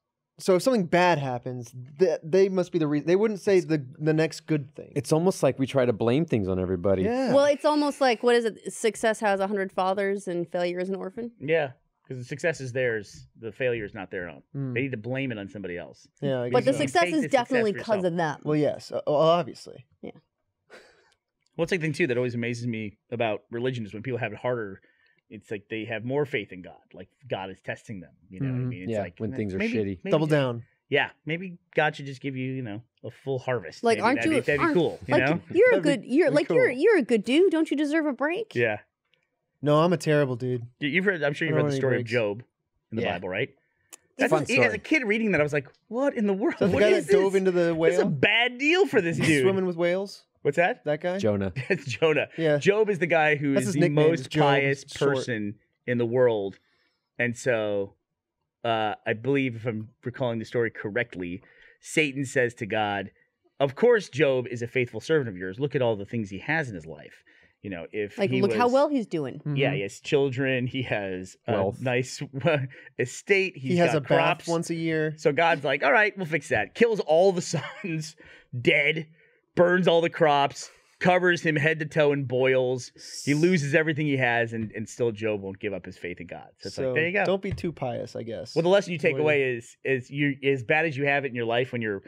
So if something bad happens, they must be the reason. They wouldn't say the next good thing. It's almost like we try to blame things on everybody. Yeah. Well, it's almost like what is it? Success has 100 fathers, and failure is an orphan. Yeah, because the success is theirs. The failure is not their own. Mm. They need to blame it on somebody else. Yeah. I But the guess so. success Take is the success definitely for because yourself. of them. Well, yes. Obviously. Well, it's like the thing too that always amazes me about religion is when people have it harder. It's like they have more faith in God. Like God is testing them. You know what I Mhm. mean? It's Yeah, like when things are maybe- shitty. maybe Double just- down. Yeah, maybe God should just give you, a full harvest. Like, Maybe aren't that'd you? Be, that'd be aren't- cool. You like, know? you're a That'd good. be You're like cool. you're a good dude. Don't you deserve a break? Yeah. No, I'm a terrible dude. You've heard. I'm sure you've I read don't the want story any of breaks. Job in the Yeah. Bible, right? It's fun As story. a kid reading that, I was like, "What in the world? So the What guy is that dove this? into the This is a whale, bad deal for this he's dude." swimming with whales. What's that? That guy. Jonah. It's Jonah. Yeah. Job is the guy who That's is his the nickname, most Job, pious short. person in the world, and so I believe if I'm recalling the story correctly, Satan says to God, "Of course, Job is a faithful servant of yours. Look at all the things he has in his life. You know, if Like, he look how was- well he's doing. Yeah, he has children. He has a Wealth. nice estate. He has got a crops. bath once a year. So God's like, all right, we'll fix that. Kills all the sons, dead, burns all the crops, covers him head to toe in boils. He loses everything he has, and still Job won't give up his faith in God. So it's like, there you go. Don't be too pious, I guess. Well, the lesson you take What- away is you as bad as you have it in your life when you're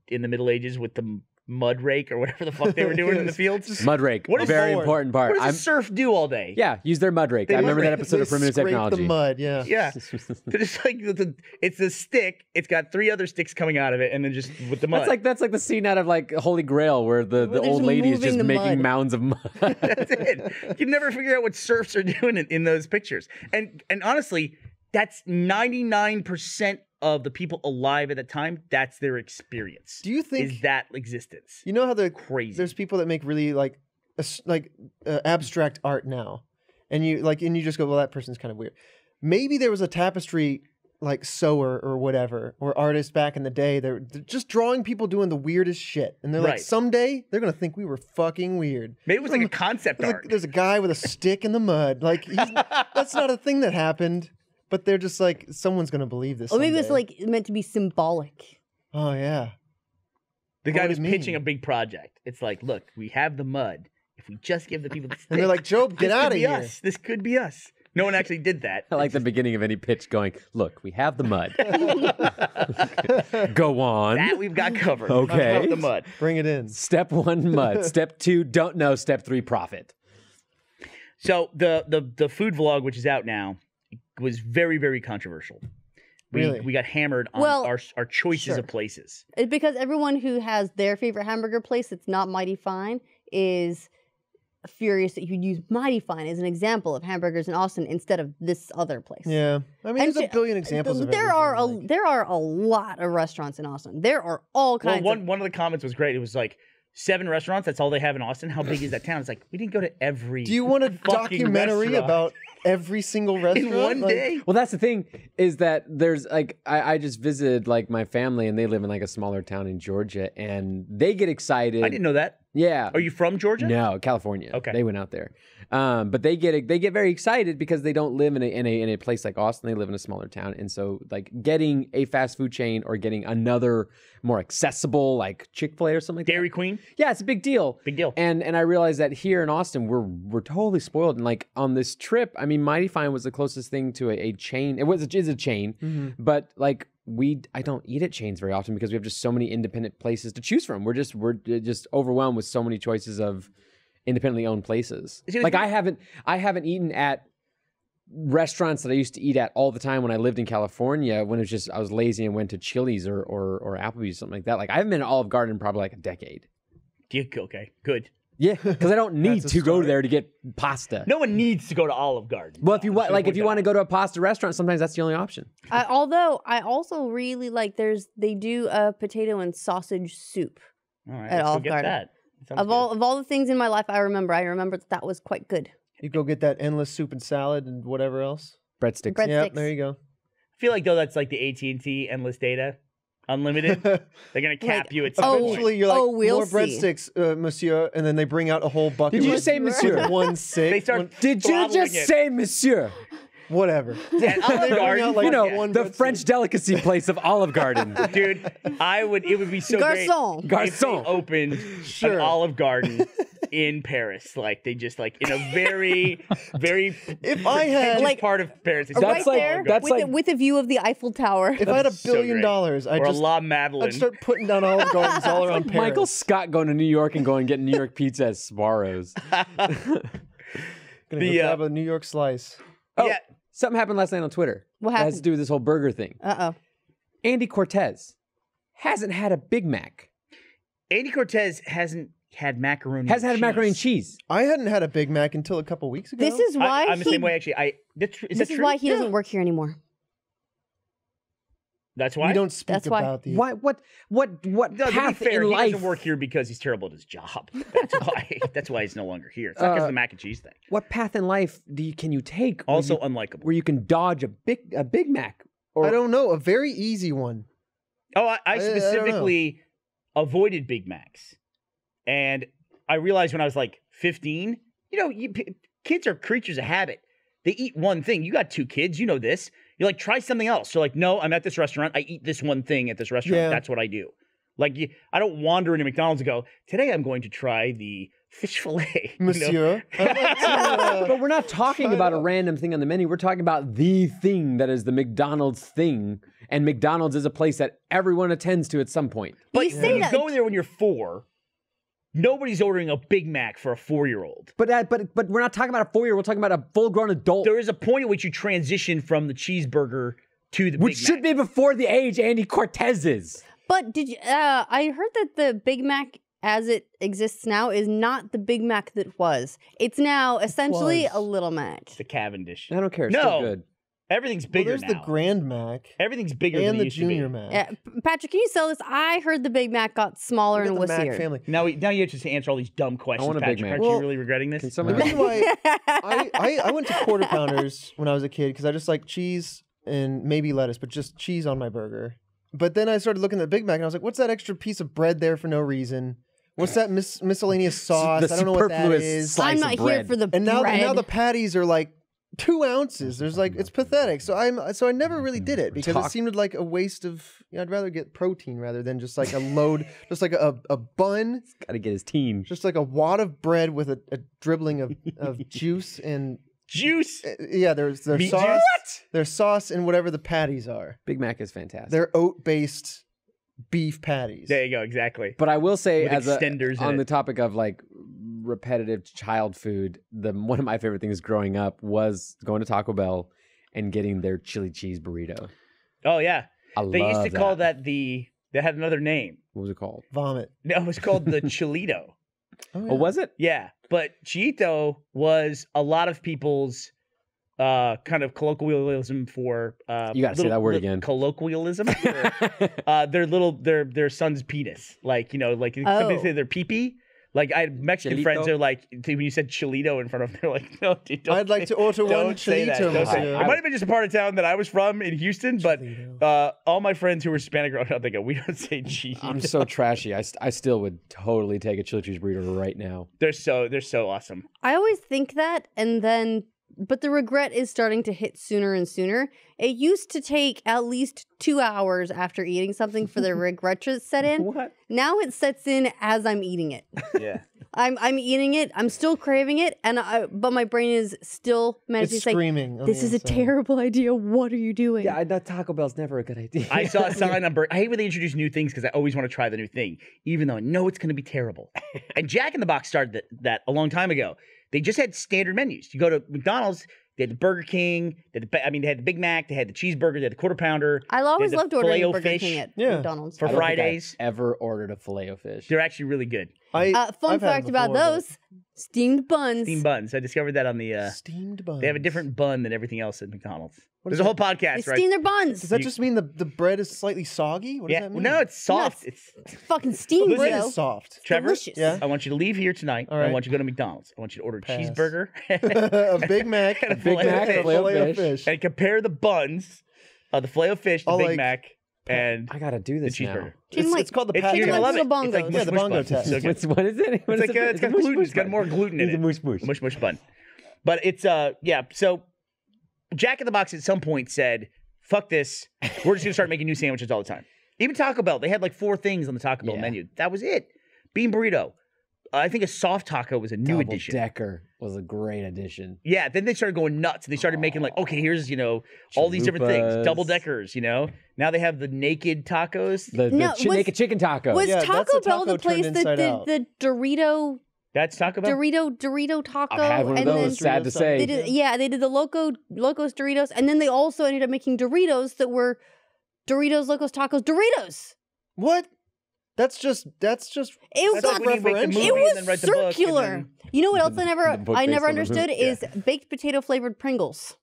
in the Middle Ages with the mud rake or whatever the fuck they were doing in the fields. Mud rake. What is very forward? important part. What does a surf do all day? Yeah, use their mud rake. They I remember that scrape- episode they of Primitive scrape Technology. the mud, yeah. Yeah. It's like it's a stick. It's got 3 other sticks coming out of it, and then just with the mud. That's like the scene out of like Holy Grail where the they're old just lady is moving just the making mud. mounds of mud. That's it. You never figure out what serfs are doing in those pictures. And honestly, that's 99% of the people alive at the time. That's their experience. Do you think is that existence? you know how Crazy. there's people that make really like abstract art now, and you just go, well, that person's kind of weird. Maybe there was a tapestry like sewer or whatever, or artist back in the day. They're just drawing people doing the weirdest shit, and they're like, Right. someday they're gonna think we were fucking weird. Maybe it was like a concept There's, art. there's a guy with a stick in the mud. Like that's not a thing that happened, but they're just like, someone's gonna believe this. Or maybe it's someday. like meant to be symbolic. oh yeah, The What guy would was it mean? pitching a big project. It's like, look, we have the mud. If we just give the people the stick, and they're like, Job, get this out could of be here. us. This could be us. No one actually did that. I like the beginning of any pitch going, look, we have the mud. Go on. That we've got covered. Okay. About the mud. Bring it in. Step 1, mud. Step 2, don't know. Step 3, profit. So the food vlog, which is out now, was very, very controversial. Really? We got hammered on Well, our choices sure. of places. It's because everyone who has their favorite hamburger place that's not Mighty Fine is furious that you use Mighty Fine as an example of hamburgers in Austin instead of this other place. Yeah, I mean, And there's a j- billion examples of there are everything, like- there are a lot of restaurants in Austin. There are all Well, kinds one of the comments was great. It was like 7 restaurants. That's all they have in Austin. How big is that town? It's like we didn't go to every. Do you want a fucking documentary restaurant about every single restaurant in one Like, day? Well, that's the thing is that there's like, I just visited like my family and they live in like a smaller town in Georgia and they get excited. I didn't know that. Yeah. Are you from Georgia? No, California. Okay. They went out there. But they get very excited because they don't live in a place like Austin. They live in a smaller town. And so like getting a fast food chain or getting another more accessible like Chick-fil-A or something like Dairy that. Queen. Yeah, it's a big deal. Big deal. And I realized that here in Austin, we're totally spoiled. And like on this trip, I mean, Mighty Fine was the closest thing to a chain. It is a chain, but like I don't eat at chains very often because we have just so many independent places to choose from. We're just overwhelmed with so many choices of independently owned places. See, Like I haven't eaten at restaurants that I used to eat at all the time when I lived in California when it was just I was lazy and went to Chili's or Applebee's, something like that. Like I haven't been at Olive Garden in probably like a decade. Okay, good. Yeah, because I don't need That's a to go start. there to get pasta. No one needs to go to Olive Garden. Well, if you want, Should like, if avoid you that. want to go to a pasta restaurant, sometimes that's the only option. Although I also really like they do a potato and sausage soup. All right, at let's go Olive get Garden. that. Sounds Of good. all the things in my life I remember that was quite good. You go get that endless soup and salad and whatever else. Breadsticks. Bread- Yeah, Breadsticks. there you go. I feel like though that's like the AT&T endless data, unlimited. They're gonna cap Like, you at some Eventually, point. you're like, we'll more see. breadsticks, monsieur, and then they bring out a whole bucket. Did you with- say monsieur? with one stick. They start. Did you throttling just it. say monsieur? whatever. At Olive They bring Garden? out, like, You know, one the breadstick. French delicacy place of Olive Garden. Dude, it would be so Garçon. great if they Garçon. opened Sure. an Olive Garden in Paris. Like they just like in a very, very If I had pretentious Like, part of Paris. That's right like- there that's with, like- with a view of the Eiffel Tower. if I had $1 so billion, great. I'd or just a La Madeleine. I'd start putting down Olive Gardens all around Paris. Michael Scott going to New York and going and getting New York pizza at Sbarro's. Gonna the, go grab a New York slice. Oh, Yeah. something happened last night on Twitter. What That has to happened? do with this whole burger thing. Uh-oh. Andy Cortez hasn't had a Big Mac. Andy Cortez hasn't had macaroni. Hasn't had a and macaroni and cheese. cheese. I hadn't had a Big Mac until a couple weeks ago. This is why I'm the same way. Actually, is this that is true? why he doesn't work here anymore. That's why we don't speak That's why. about the. What No, to be path fair, in he life? doesn't work here because he's terrible at his job. That's why. That's why he's no longer here. It's not because of the mac and cheese thing. What path in life can you take? Also where unlikable. you can dodge a Big Mac? I don't know. A very easy one. Oh, I I don't know. specifically avoided Big Macs. And I realized when I was like 15, kids are creatures of habit. They eat one thing. You got 2 kids. You know this. You're like, try something else. You're like, no, I'm at this restaurant. I eat this one thing at this restaurant. Yeah. That's what I do. Like, I don't wander into McDonald's and go, today I'm going to try the fish fillet. Monsieur. I'd like to, But we're not talking about a random thing on the menu. We're talking about the thing that is the McDonald's thing. And McDonald's is a place that everyone attends to at some point. But You say when that- you go there when you're 4, nobody's ordering a Big Mac for a 4-year-old. But we're not talking about a 4-year-old. We're talking about a full-grown adult. There is a point at which you transition from the cheeseburger to the Which Big should Mac. be before the age Andy Cortez is. But did you? I heard that the Big Mac, as it exists now, is not the Big Mac that was. It's now essentially was. a Little Mac. It's the Cavendish. I don't care. It's No. still good. Everything's well, bigger there's now. the Grand Mac Everything's bigger and than it the used to be. Junior Mac. Yeah, Patrick, can you sell this? I heard the Big Mac got smaller Look and at the Mac wussier. family. Now you have to answer all these dumb questions, want a Big Patrick. Mac. Aren't Well, you really regretting this? Can The someone reason why I went to Quarter Pounders when I was a kid because I just like cheese and maybe lettuce, but just cheese on my burger. But then I started looking at the Big Mac and I was like, what's that extra piece of bread there for no reason? What's that miscellaneous sauce? The I don't know what that superfluous is. slice I'm of not here bread. for the And now, bread. now the patties are like 2 ounces. There's like it's pathetic. So I never really did it because it seemed like a waste of. I'd rather get protein rather than just like a load, just like a bun, Got to get his team. just like a wad of bread with a dribbling of juice and Juice. yeah. There's Meat sauce. juice? What? There's sauce and whatever the patties are. Big Mac is fantastic. They're oat-based beef patties. There you go. Exactly. But I will say, With as extenders in on it. the topic of like repetitive child food, one of my favorite things growing up was going to Taco Bell and getting their chili cheese burrito. Oh yeah. I They used love to call that They had another name. What was it called? Vomit. No, it was called the Chilito. Oh, was it? Yeah, but Chilito was a lot of people's kind of colloquialism for You gotta say that word again. Colloquialism. For, their son's penis, like somebody Oh. say their pee-pee. Like I had Mexican Chilito? friends, they're like when you said Chilito in front of them, they're like, no, dude, don't I'd like to order one don't say that. Chilito, Don't say monsieur. it. It might have been just a part of town that I was from in Houston, but all my friends who were Hispanic growing up, they go, we don't say Chilito. I'm so trashy. I still would totally take a chili cheese burrito right now. They're so awesome. I always think that, but the regret is starting to hit sooner and sooner. It used to take at least 2 hours after eating something for the regret to set in. What? Now it sets in as I'm eating it. Yeah. I'm eating it. I'm still craving it, but my brain is still managing It's to say, screaming. on "This the is a inside. terrible idea. What are you doing?" Yeah, that Taco Bell's never a good idea. I saw a sign on I hate when they introduce new things because I always want to try the new thing, even though I know it's going to be terrible. And Jack in the Box started that a long time ago. They just had standard menus. You go to McDonald's, they had the Burger King, they had the Big Mac, they had the cheeseburger, they had the Quarter Pounder. I always They had loved the ordering Filet-O Burger fish King at Yeah. McDonald's. For I don't think I've Fridays. ever ordered a Filet-O-Fish. They're actually really good. Fun I've had fact them about before, but- those: steamed buns. Steamed buns. I discovered that on the. Steamed buns. They have a different bun than everything else at McDonald's. What There's is a whole that? They podcast, right? steam their buns. Does that You- just mean the bread is slightly soggy? What does Yeah. that mean? No, it's soft. It's fucking steamed, bread bro. is soft. Trevor, delicious. Yeah. I want you to leave here tonight. All I right. want you to go to McDonald's. I want you to order a Pass. cheeseburger A Big Mac, and a Big Mac, Filet-O-Fish. Filet-O-Fish. and compare the buns of the Filet-O-Fish, the I'll Big like- Mac, and I gotta do the this now. cheeseburger. It's called the It's, patty. you're gonna like love it. little It's like bongos. mush, Yeah, the mush bongo bun. test. So good. What is it? What It's is like it's got gluten. It's got more gluten in It's it. a mush mush. Mush bun. But it's yeah. So Jack in the Box at some point said, "Fuck this. We're just gonna start making new sandwiches all the time." Even Taco Bell, they had like 4 things on the Taco Bell Yeah. menu. That was it. Bean burrito. I think a soft taco was a new Double addition. Decker was a great addition. Yeah, then they started going nuts and they started making like, okay, here's, all these different things. Chalupas. Double deckers, Now they have the naked tacos. The No, was- naked chicken taco. Was Yeah, that's Taco a Bell taco the place turned that inside did out. the Dorito That's Taco Bell? Dorito taco? I've had one of and those. then Sad to Doritos say. they did they did the Locos Doritos, and then they also ended up making Doritos that were Doritos Locos Tacos Doritos. What? That's just. It That's was like when you make the movie it and then write was the book and circular. then- You know what else The I book never based on the understood movie, is baked potato flavored Pringles.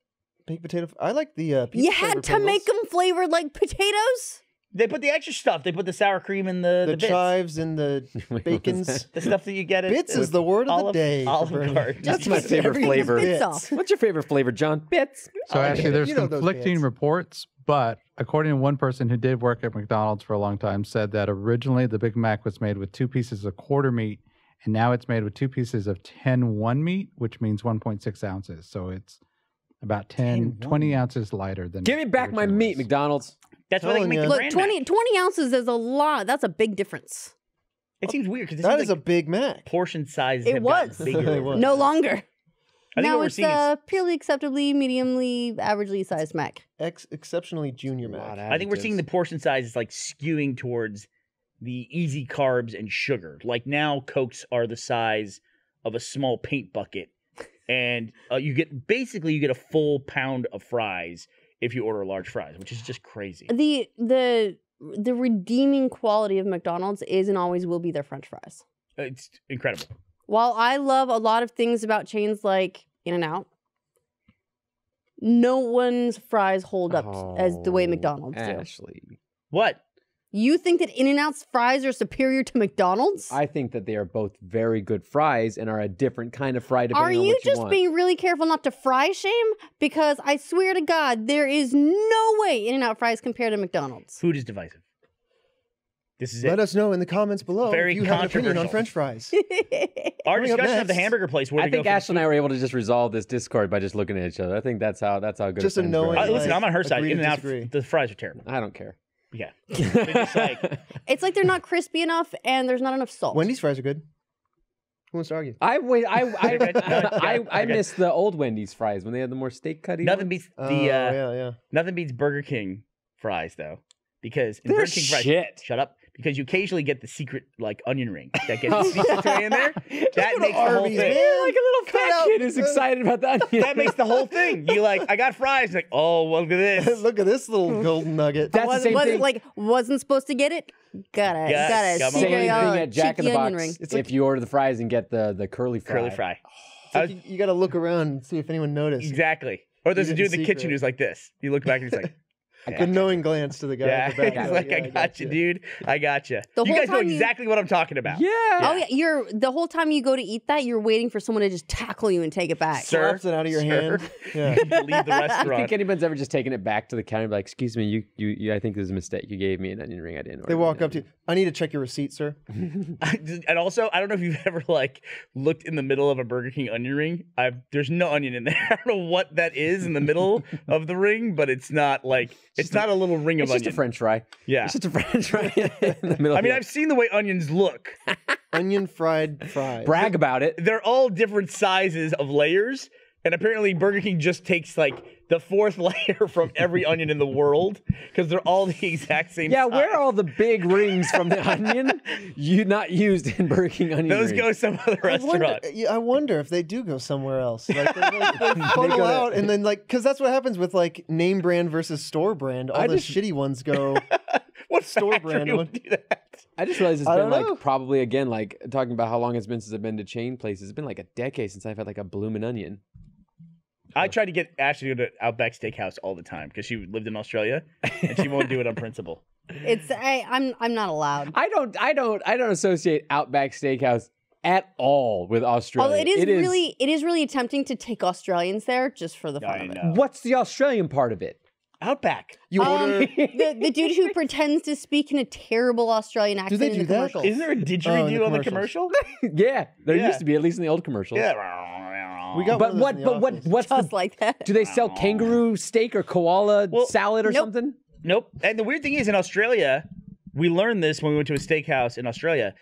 baked potato. I like the. Pizza You had to make them flavored like potatoes. They put the extra stuff. They put the sour cream and the the bits. chives and the Wait, what was bacons. that? The stuff that you get at Bits is with the word of the Olive- day. for Olive Burnie. Garden. That's my favorite Everything's flavor. Bits bits. off. What's your favorite flavor, John? Bits. So actually, there's You know those conflicting bits. reports, But according to one person who did work at McDonald's for a long time, said that originally the Big Mac was made with 2 pieces of quarter meat, and now it's made with 2 pieces of 10-1 meat, which means 1.6 ounces. So it's about 20 ounces lighter than. Give me back my originally meat, was. McDonald's. That's why they can make the Look, brand 20 Mac. 20 ounces is a lot. That's a big difference. It seems weird because That is a Big Mac. portion size. It was. It was. No longer. I think Now what we're it's seeing is, purely acceptably, mediumly, averagely sized Mac. Exceptionally junior A lot Mac. of I think we're seeing the adjectives. portion size is like skewing towards the easy carbs and sugar. Like now, Cokes are the size of a small paint bucket, and you get a full pound of fries if you order large fries, which is just crazy. The redeeming quality of McDonald's is and always will be their French fries. It's incredible. While I love a lot of things about chains like In-N-Out, no one's fries hold up as the way McDonald's do. Ashley. What? You think that In-N-Out's fries are superior to McDonald's? I think that they are both very good fries and are a different kind of fry depending Are on you what you just want. being really careful not to fry shame? Because I swear to God, there is no way In-N-Out fries compare to McDonald's. Food is divisive. This is Let it. us know in the comments below Very if you have an opinion on controversial. French fries. Our Coming up discussion of the next- hamburger place. Where I to go think for Ashley and food. I were able to just resolve this discord by just looking at each other. I think that's how good Just a friends knowing, we are. Listen, I'm on her side. agree to In-N-Out, disagree. the fries are terrible. I don't care. Yeah, they're just like It's like they're not crispy enough and there's not enough salt. Wendy's fries are good. Who wants to argue? I Okay. miss the old Wendy's fries when they had the more steak cutty. nothing beats Oh, the yeah. nothing beats Burger King fries though, because in They're Burger King fries, shit. shut up, because you occasionally get the secret like onion ring that gets sneaks its way in there. That go to makes the whole Arby's, thing. man. Like a little fat out- kid who's excited about that. That makes the whole thing. You like, I got fries. Like, oh, well, look at this. Look at this little golden nugget. That's the same thing. Wasn't supposed to get it. Got it. Yeah, got it. come on. Same Secret, thing at Jack in the cheeky onion Box. ring. It's If like- you order the fries and get the curly fry. Curly fry. It's like you got to look around and see if anyone noticed. Exactly. Or there's a Even dude in the kitchen secret. who's like this. You look back and he's like, A knowing glance to the guy yeah. at the back. He's like, I got you, dude. I got you. The You whole guys know time you- exactly what I'm talking about. Yeah. Oh yeah, you're the whole time you go to eat that, you're waiting for someone to just tackle you and take it back. Sir, Slaps it out of your sir. hand. Yeah. You need to leave the I think restaurant. anyone's ever just taken it back to the counter and be like, excuse me, you I think this is a mistake. You gave me an onion ring. I didn't order. They walk an up to you. I need to check your receipt, sir. And also, I don't know if you've ever like looked in the middle of a Burger King onion ring. There's no onion in there. I don't know what that is in the middle of the ring, but it's not like it's not a little ring of It's just onion. a French fry. Yeah. It's just a French fry in the middle. I mean, of I've seen the way onions look. Onion fried fries. brag about it. They're all different sizes of layers, and apparently Burger King just takes like the fourth layer from every onion in the world because they're all the exact same Yeah, size. where are all the big rings from the onion you not used in Burger King onion Those rings? go some other restaurant. I wonder if they do go somewhere else. Like they funnel out, and then like, because that's what happens with like name brand versus store brand. All I the just- shitty ones go. What store factory brand would one. do that? I just realized it's I been don't like know. probably again like talking about how long it's been since I've been to chain places. It's been like a decade since I've had like a bloomin' onion. I try to get Ashley to go to Outback Steakhouse all the time because she lived in Australia and she won't do it on principle. I'm not allowed. I don't associate Outback Steakhouse at all with Australia. Although it is really tempting to take Australians there just for the fun I of it. know. What's the Australian part of it? Outback. You order. The dude who pretends to speak in a terrible Australian accent they in do the that? commercials. Isn't there a didgeridoo in the on the commercials. commercial? Yeah, there Yeah. used to be, at least in the old commercials. Yeah. We got But one of those in the office. what's just the, like that? do they sell kangaroo steak or koala Well, salad or nope. something? Nope. And the weird thing is, in Australia, we learned this when we went to a steakhouse in Australia.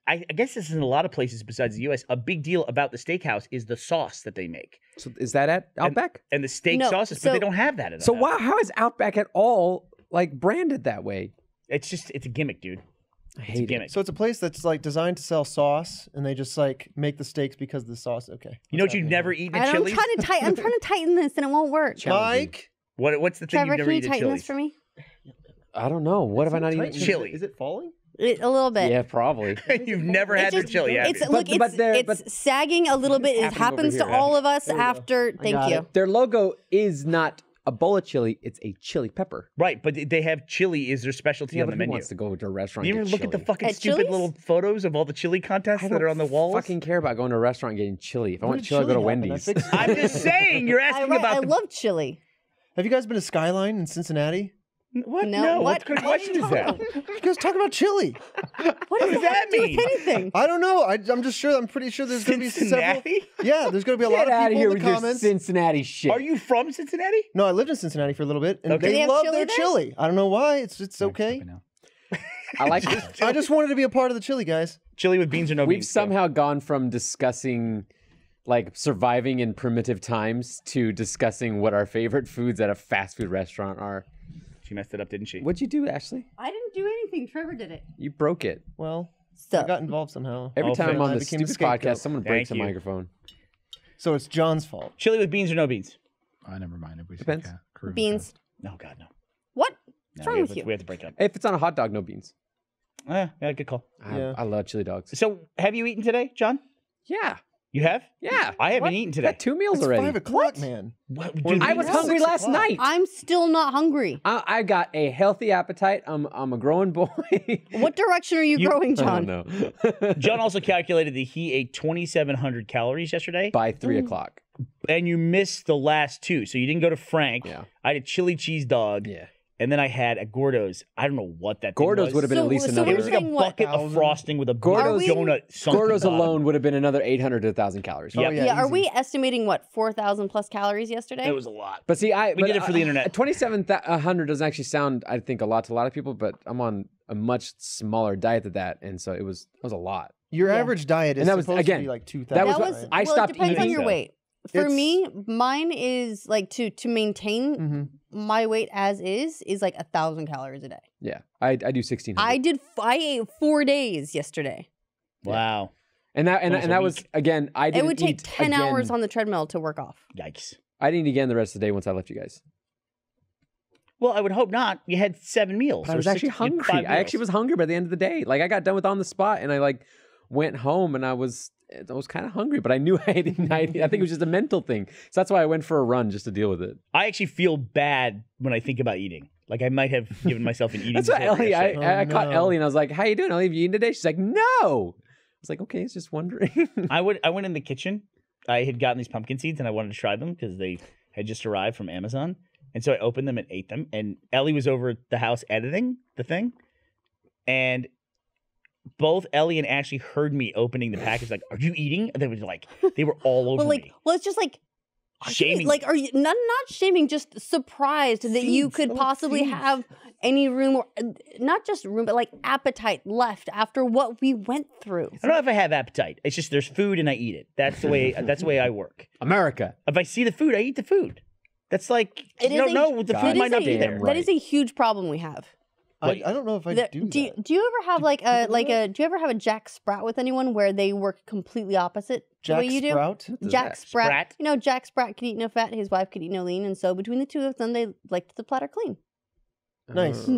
I guess this is in a lot of places besides the U.S. A big deal about the steakhouse is the sauce that they make So is that at Outback? and the steak No, sauces, but so- they don't have that at So Outback. how is Outback at all like branded that way? It's a gimmick, dude. I It's a hate it. gimmick. So it's a place that's like designed to sell sauce, and they just like make the steaks because of the sauce. Okay. You know what you've never eaten And at I'm Chili's? trying to tighten this and it won't work. Challenging. Mike. What's the thing Trevor, you've never can you eaten at tighten Chili's? this for me? I don't know. What have I not eaten? Chili. Is it falling? A little bit. Yeah, probably. You've never had their chili, have you? Look, But it's sagging a little bit. It happening over happens to here. all of us There we go. after. I Thank got you. it. Their logo is not a bowl of chili; it's a chili pepper. Right, but they have chili is their specialty on the but who menu. wants to go to a restaurant? You and ever get look at the chili? fucking At stupid Chili's? little photos of all the chili contests I that are on the walls? Fucking care about going to a restaurant and getting chili. If I When want did chili, I go to chili happen? I Wendy's. fixed it. I'm just saying, you're asking about I the love chili. Have you guys been to Skyline in Cincinnati? What? No, No. what? What kind of What are question you is that? talking You guys talk about chili. What does does that that have to do mean? with anything? I don't know. I'm just sure. I'm pretty sure there's going to be several. Cincinnati? Yeah, there's going to be a lot Get of out of people here in with the your comments. Cincinnati shit. Are you from Cincinnati? No, I lived in Cincinnati for a little bit, and Okay. Do they they have love chili their there? chili. I don't know why. It's I'm okay. tripping now. I like it. I just wanted to be a part of the chili, guys. Chili with beans or no We've beans? somehow gone from discussing like surviving in primitive times to discussing what our favorite foods at a fast food restaurant are. She messed it up, didn't she? What'd you do, Ashley? I didn't do anything. Trevor did it. You broke it. Well, So I got involved somehow. Every Oh, time I'm fair. on I this became the stupid podcast, scapegoat. someone breaks a Thank you. microphone. So it's John's fault. Chili with beans or no beans? Never mind. If we say Depends. Karuna Beans. No, God, no. What? No, What's wrong with you? We have to break it up. If it's on a hot dog, no beans. Yeah, good call. Yeah. I love chili dogs. So, have you eaten today, John? Yeah. You have? Yeah. I haven't What? eaten I today. got 2 meals It's already. 5 o'clock, man. What, Well, dude, I was It's hungry 6 last o'clock. night. I'm still not hungry. I got a healthy appetite. I'm a growing boy. What direction are you growing, I John? don't know. John also calculated that he ate 2,700 calories yesterday, By 3 o'clock. and you missed the last two. So you didn't go to Frank. Yeah. I had a chili cheese dog, Yeah. and then I had a Gordo's. I don't know what that thing Gordo's was. would have been So- at least so another. It was like a saying what? bucket of 1,000? frosting with a Gordo's- donut. sunk to the Gordo's bottom. alone would have been another 800 to 1,000 calories. Yep. Oh, Yeah, are easy. we estimating what 4,000 plus calories yesterday? It was a lot. But see, We did it for the internet. 2,700 doesn't actually sound, I think, a lot to a lot of people. But I'm on a much smaller diet than that, and so it was a lot. Your Yeah. average diet is And that was- supposed again, to be like 2,000. that that was- was. I well, stopped it depends on eating, your so. weight. For It's- me, mine is like to maintain Mhm. my weight as is like 1,000 calories a day. Yeah, I do 1,600. I ate 4 days yesterday. Wow. and that almost a that was week. again. I didn't It would take eat 10 again. hours on the treadmill to work off. Yikes. I didn't eat again the rest of the day once I left you guys. Well, I would hope not. You had 7 meals. But I or was six- actually you had hungry. 5 I actually meals. was hungry by the end of the day. Like I got done with On the Spot, and I like went home, and I was kind of hungry, but I knew I didn't. I think it was just a mental thing. So that's why I went for a run just to deal with it. I actually feel bad when I think about eating. Like I might have given myself an eating That's what disorder Ellie. I yesterday. caught no. Ellie, and I was like, "How you doing, Ellie? Have you eaten today?" She's like, "No." I was like, "Okay, it's just wondering." I went in the kitchen. I had gotten these pumpkin seeds and I wanted to try them because they had just arrived from Amazon. And so I opened them and ate them. And Ellie was over at the house editing the thing. And both Ellie and Ashley heard me opening the package, like, "Are you eating?" And they were all over Well, like, me. well, it's just like Shaming. Like, are you not shaming? Just surprised that you Seeds, could they're like possibly seeds. have any room, or not just room, but like appetite left after what we went through. I don't know if I have appetite. It's just there's food and I eat it. That's the way I work. America. If I see the food, I eat the food. That's like It you is don't a- know the God food That might is not a- be there. right. That is a huge problem we have. I don't know if I do do that. you ever have Do like a people do that? do you ever have a Jack Sprat with anyone where they work completely opposite the Jack way you do? Sprout? Jack Sprat. Sprat? You know, Jack Sprat could eat no fat, his wife could eat no lean, and so between the two of them, they liked the platter clean. Nice.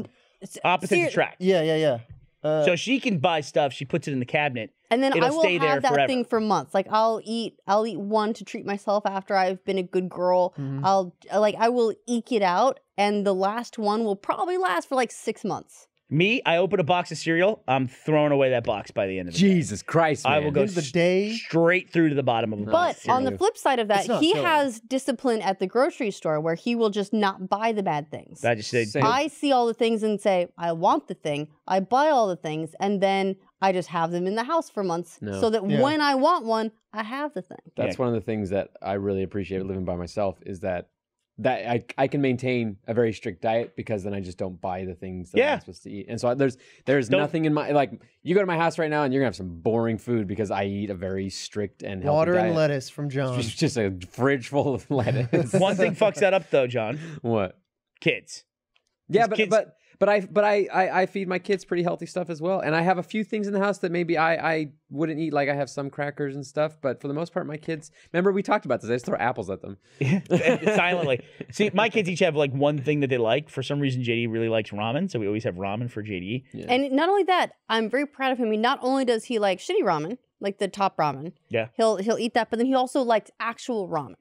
Opposites attract. Yeah. So she can buy stuff. She puts it in the cabinet. And then It'll I will stay there have that forever. thing for months. Like I'll eat one to treat myself after I've been a good girl. Mhm. I will eke it out, and the last one will probably last for like 6 months. Me, I open a box of cereal. I'm throwing away that box by the end of the day. Jesus Christ, man. I will go End of the day. straight through to the bottom of a box. But on the flip side of that, It's not he filling. has discipline at the grocery store where he will just not buy the bad things. I just say, Same. I see all the things and say, I want the thing. I buy all the things, and then I just have them in the house for months No. so that Yeah. when I want one, I have the thing. That's one of the things that I really appreciate living by myself is that I can maintain a very strict diet because then I just don't buy the things that Yeah. I'm supposed to eat. And so there's Don't- nothing in my like you go to my house right now and you're gonna have some boring food because I eat a very strict and healthy Water diet. and lettuce from John. It's just a fridge full of lettuce. one thing fucks that up though, John. What? Kids. Yeah, These but kids- I feed my kids pretty healthy stuff as well, and I have a few things in the house that maybe I wouldn't eat. Like I have some crackers and stuff, but for the most part, my kids. Remember we talked about this. I just throw apples at them. Silently. See, my kids each have like one thing that they like. For some reason, JD really likes ramen, so we always have ramen for JD. Yeah. And not only that, I'm very proud of him. He not only does he like shitty ramen, like the top ramen. Yeah. He'll eat that, but then he also likes actual ramen.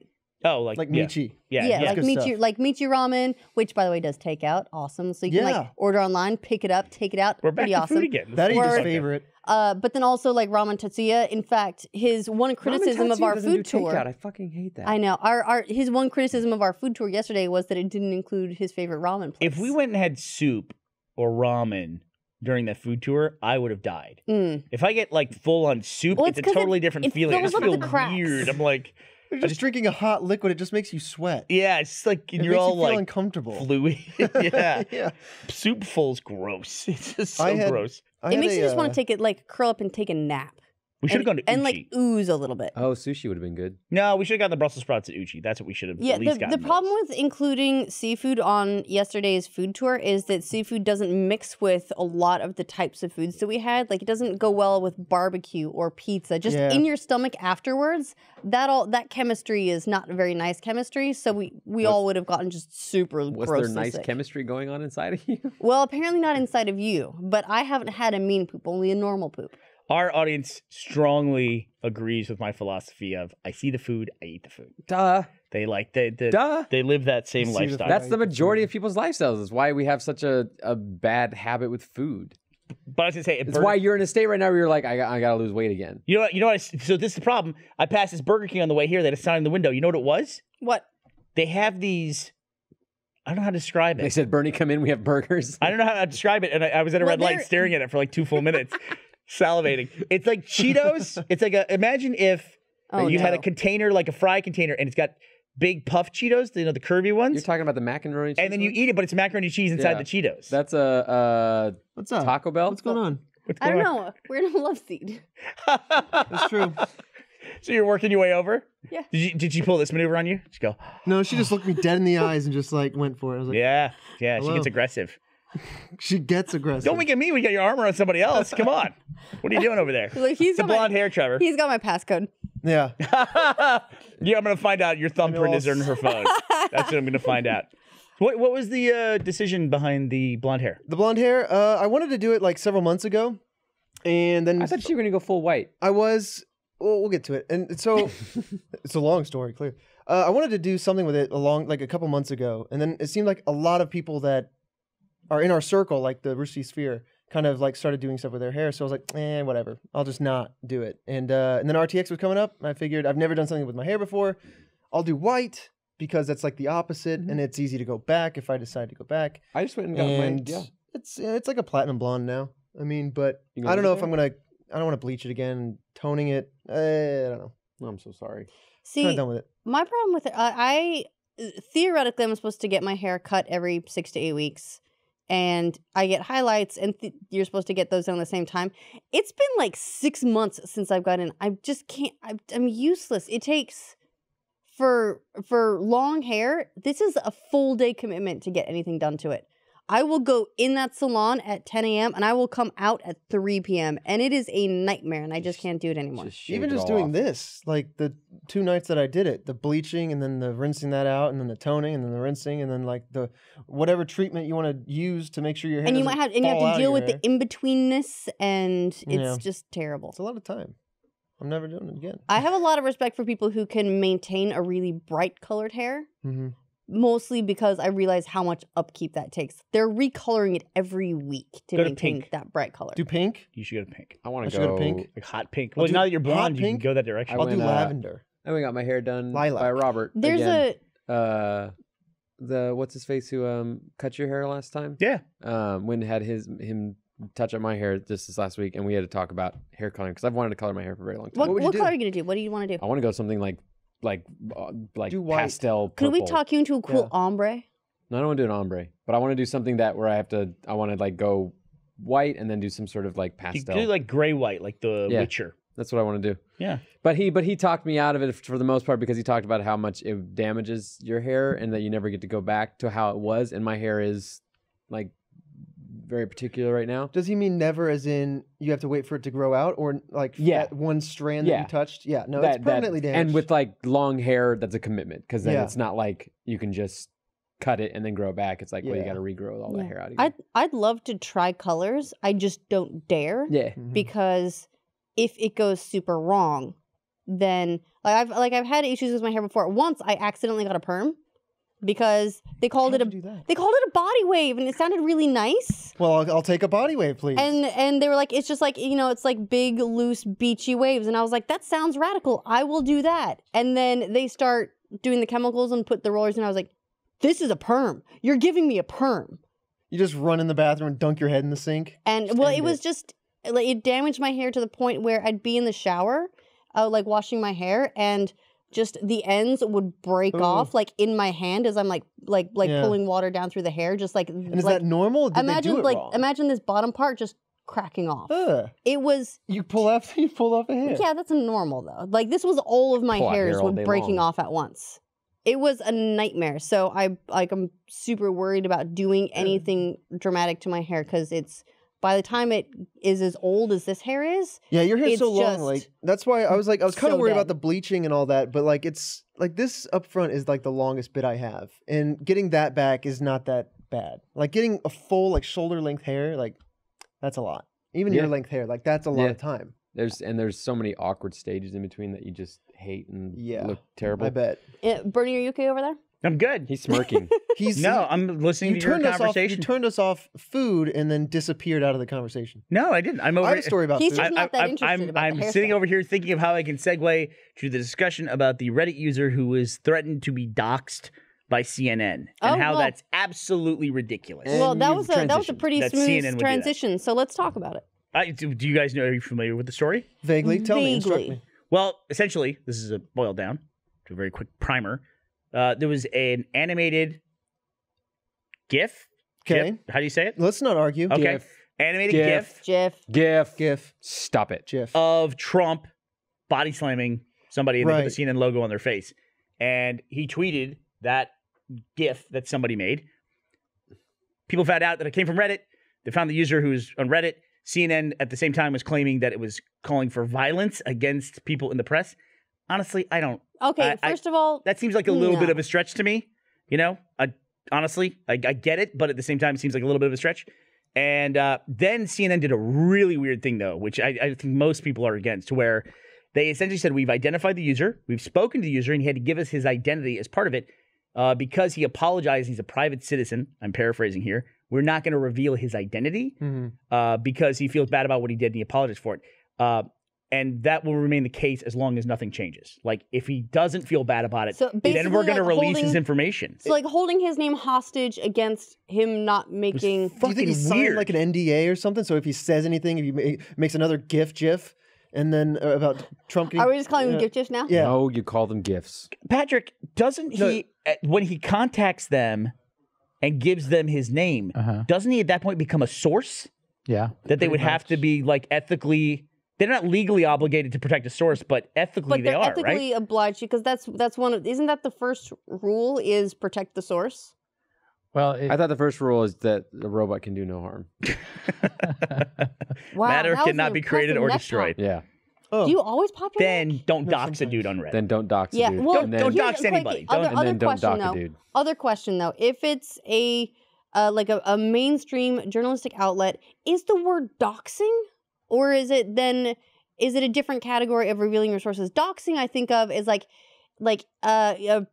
Oh, like yeah. Michi. Yeah, Yeah, yeah. like good Michi, stuff. like Michi ramen, which by the way does takeout. Awesome. So you can Yeah. like order online, pick it up, take it out. We're back Pretty to awesome. food again. That is Or- his favorite. But then also like ramen tatsuya. In fact, his one criticism of our food tour. I fucking hate that. I know. Our his one criticism of our food tour yesterday was that it didn't include his favorite ramen place. If we went and had soup or ramen during that food tour, I would have died. If I get like full on soup, Well, it's it's a 'cause totally different it feeling. I fills just up feel the cracks. weird. I'm like, You're just drinking a hot liquid. It just makes you sweat. yeah, it's just like, and It you're makes all you feel like uncomfortable. fluid. Yeah. Yeah. Soup full's gross. It's just so I had- gross. I it makes had you just want a, to take it like curl up and take a nap. We should have gone to Uchi. and like ooze a little bit. Oh, sushi would have been good. No, we should have gotten the Brussels sprouts at Uchi. That's what we should have Yeah, at least the gotten. problem with including seafood on yesterday's food tour is that seafood doesn't mix with a lot of the types of foods that we had. Like it doesn't go well with barbecue or pizza. Just Yeah. in your stomach afterwards, that chemistry is not very nice chemistry. So we all would have gotten just super Was gross. there nice chemistry going on inside of you? Well, apparently not inside of you, but I haven't had a mean poop, only a normal poop. Our audience strongly agrees with my philosophy of I see the food, I eat the food. Duh. They like Duh. they live that same see the lifestyle. That's I the eat the majority food. of people's lifestyles. It's why we have such a bad habit with food. But I was gonna say, It's why you're in a state right now where you're like, I gotta lose weight again. you know what? So this is the problem. I passed this Burger King on the way here. They had a sign in the window. You know what it was? What? They have these. I don't know how to describe They it. said, Bernie, come in, we have burgers. I don't know how to describe it, and I was at a Well, red light they're- staring at it for like 2 full minutes, salivating. It's like Cheetos. It's like imagine if Oh, you had a no. container, like a fry container, and it's got big puff Cheetos, you know, the curvy ones, You're talking about the macaroni cheese and then you one? eat it, but it's macaroni and cheese inside Yeah. the Cheetos. That's a What's up? Taco Bell. What's going on? What's I going don't know. We're in a love seat. on? That's true. So you're working your way over? Yeah. Did you pull this maneuver on you? Just go, No, she just looked me dead in the eyes and just like went for it. I was like, yeah, she Hello. gets aggressive. she gets aggressive. Don't make it me. We got your arm around somebody else. Come on. What are you doing over there? Like he's The got my- blonde hair, Trevor. He's got my passcode. Yeah. Yeah, I'm gonna find out your thumbprint is in her phone. That's what I'm gonna find out. What was the decision behind the blonde hair? The blonde hair, I wanted to do it like several months ago. And then I thought you were gonna go full white. I was, well, we'll get to it. And so it's a long story, clear. I wanted to do something with it like a couple months ago. And then it seemed like a lot of people that are in our circle, like the Rooster Teeth sphere, kind of like started doing stuff with their hair. So I was like, whatever. I'll just not do it. And then RTX was coming up. And I figured I've never done something with my hair before. I'll do white because that's like the opposite. And it's easy to go back if I decide to go back. I just went and got And mine. Yeah. it's like a platinum blonde now. I mean, but You gonna I don't leave know it if I'm gonna. I don't want to bleach it again. Toning it, I don't know. I'm so sorry. Kind See, of done with it. my problem with it, I theoretically I'm supposed to get my hair cut every 6 to 8 weeks, and I get highlights, and you're supposed to get those done at the same time. It's been like 6 months since I've gotten. I just can't. I'm useless. It takes for long hair. This is a full day commitment to get anything done to it. I will go in that salon at 10 a.m. and I will come out at 3 p.m. and it is a nightmare, and I just can't do it anymore. shave Even it just all doing off. this, like the 2 nights that I did it, the bleaching and then the rinsing that out, and then the toning and then the rinsing, and then like the whatever treatment you want to use to make sure your hair. And you doesn't might have and you have fall out to of deal your with the hair. in-betweenness, and it's Yeah. just terrible. It's a lot of time. I'm never doing it again. I have a lot of respect for people who can maintain a really bright colored hair, Mm-hmm. mostly because I realize how much upkeep that takes. They're recoloring it every week to Go to maintain pink. that bright color. Do pink. You should go to pink. I want I to should go go to pink. Like hot pink. I'll Well, do now that you're hot blonde, you can pink. go that direction. I'll do went, lavender. I went and got my hair done Lilac. by Robert. There's again. The what's his face who cut your hair last time? Yeah. When had him touch up my hair just this last week, and we had to talk about hair coloring because I've wanted to color my hair for a very long time. what would you do? color are you gonna do? What do you want to do? I want to go something like Do white. pastel purple. Can we talk you into a cool ombre? No, I don't want to do an ombre, but I want to do something that where I want to like go white and then do some sort of like You pastel. do like gray white, like the Yeah. Witcher. That's what I want to do. Yeah. But he talked me out of it for the most part because he talked about how much it damages your hair and that you never get to go back to how it was. And my hair is like very particular right now. Does he mean never, as in you have to wait for it to grow out, or like Yeah. that one strand that Yeah. you touched? Yeah, no, it's permanently damaged. And with like long hair, that's a commitment because then Yeah. it's not like you can just cut it and then grow back. It's like, well, you Yeah. got to regrow all that Yeah. hair out again. I'd love to try colors. I just don't dare. Yeah. Mhm. Because if it goes super wrong, then I've had issues with my hair before. Once I accidentally got a perm because they called How'd it you do that? they called it a body wave, and it sounded really nice. Well, I'll take a body wave, please. And they were like, it's just like, it's like big, loose, beachy waves. And I was like, that sounds radical. I will do that. And then they start doing the chemicals and put the rollers in. I was like, this is a perm. You're giving me a perm. You just run in the bathroom and dunk your head in the sink. And Just well, end it was just, like, it damaged my hair to the point where I'd be in the shower, like washing my hair, and just the ends would break off, like in my hand as I'm like Yeah. pulling water down through the hair, just like. And is that normal? Did they do it wrong? Imagine this bottom part just cracking off. Ugh. It was. You pull off a hair. Yeah, that's normal though. Like this was all of my Pull out hair hairs all were day breaking long. off at once. It was a nightmare. So I'm super worried about doing anything dramatic to my hair because it's by the time it is as old as this hair is. Yeah, your hair's It's so long. just Like that's why I was kind of so worried about dead. the bleaching and all that. But like it's like this up front is like the longest bit I have, and getting that back is not that bad. Like getting a full like shoulder length hair, like that's a lot. Even your Yeah. length hair, like that's a lot Yeah. of time. There's so many awkward stages in between that you just hate and Yeah, look terrible. I bet. Bernie, are you okay over there? I'm good. He's smirking. No, I'm listening You to your turned us off. You conversation. turned us off food and then disappeared out of the conversation. No, I didn't. I'm over. I have a story about He's food. just not that interested about I'm the hair sitting stuff. over here thinking of how I can segue to the discussion about the Reddit user who was threatened to be doxxed by CNN and Oh, how well. that's absolutely ridiculous. And Well, that you've was a transitioned. pretty That CNN would do smooth that. transition. So let's talk about it. Do you guys know? Are you familiar with the story? Vaguely, tell me, instruct Vaguely. me. Well, essentially, this is a boiled down to a very quick primer. There was an animated GIF. Okay, GIF? How do you say it? let's not argue. Okay, GIF. animated GIF. GIF Jeff. GIF, Stop it. GIF. of Trump body slamming somebody and they Right. put the CNN logo on their face. And he tweeted that GIF that somebody made. People found out that it came from Reddit. They found the user who was on Reddit. CNN at the same time was claiming that it was calling for violence against people in the press. Honestly, I don't. Okay, I- first of all, That seems like a little bit No. of a stretch to me. You know, honestly, I get it, but at the same time, it seems like a little bit of a stretch. And then CNN did a really weird thing, though, which I think most people are against, where they essentially said, we've identified the user, we've spoken to the user, and he had to give us his identity as part of it. Because he apologized, he's a private citizen, I'm paraphrasing here, we're not going to reveal his identity because he feels bad about what he did and he apologized for it. And that will remain the case as long as nothing changes. Like, if he doesn't feel bad about it, So then basically, we're going to like, release his holding- information. so like holding his name hostage against him not making. Do you think he fucking signed weird. like an NDA or something? So if he says anything, if he makes another GIF, and then about Trump getting... Are we just calling him gift now? Yeah. No, you call them gifts. Patrick, doesn't No. he, when he contacts them and gives them his name, doesn't he at that point become a source? Yeah. That they would have to be like ethically, they're not legally obligated to protect a source, but ethically But they they're are, ethically right? obliged because that's one of. Isn't that the first rule? Is protect the source. Well, I thought the first rule is that the robot can do no harm. Wow, Matter that was cannot an be created impressive or neck destroyed. Yeah. Oh. Do you always pop your neck? Then don't No, dox a sometimes. dude on Reddit. Then don't dox Yeah, a dude. well, and then, don't here's dox a quick- anybody. Other, and other then don't question dock though. a dude. Other question though. If it's a like a mainstream journalistic outlet, is the word doxing, or is it a different category of revealing your sources? Doxing, I think of is like a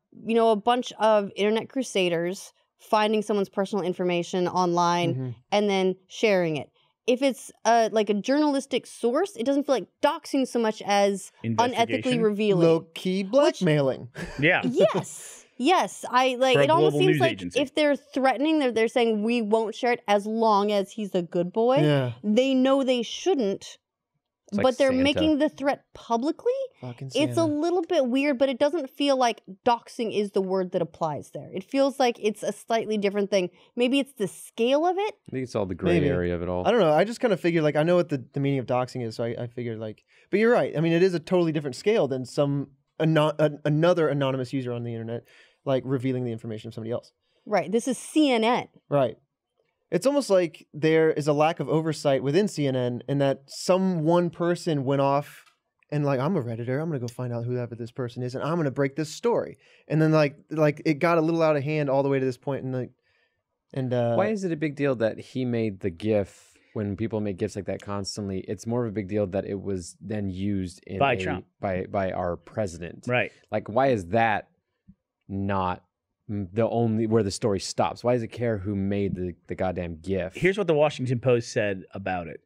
bunch of internet crusaders finding someone's personal information online and then sharing it. If it's like a journalistic source, it doesn't feel like doxing so much as unethically Investigation? revealing. Low-key blackmailing. Yeah. Yes, I like. For a It almost global seems news like agency. if they're threatening, they're saying we won't share it as long as he's a good boy. Yeah. They know they shouldn't, It's like but they're Santa. making the threat publicly. Fucking It's a Santa. little bit weird, but it doesn't feel like doxing is the word that applies there. It feels like it's a slightly different thing. Maybe it's the scale of it. I think it's all the gray Maybe. area of it all. I don't know. I just kind of figured, like, I know what the meaning of doxing is, so I figured, like, but you're right. I mean, it is a totally different scale than another anonymous user on the internet, like, revealing the information of somebody else. Right. This is CNN. Right. It's almost like there is a lack of oversight within CNN, and that some one person went off and, like, I'm a Redditor. I'm going to go find out whoever this person is, and I'm going to break this story. And then, like it got a little out of hand all the way to this point, and, like, and Why is it a big deal that he made the GIF when people make gifts like that constantly, it's more of a big deal that it was then used in By Trump. by our president. Right. Like, why is that not the only where the story stops? Why does it care who made the goddamn gift? Here's what the Washington Post said about it.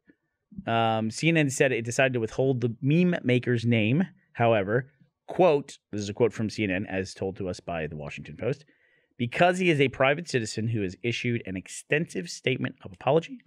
CNN said it decided to withhold the meme maker's name. However, quote, this is a quote from CNN as told to us by the Washington Post, because he is a private citizen who has issued an extensive statement of apology,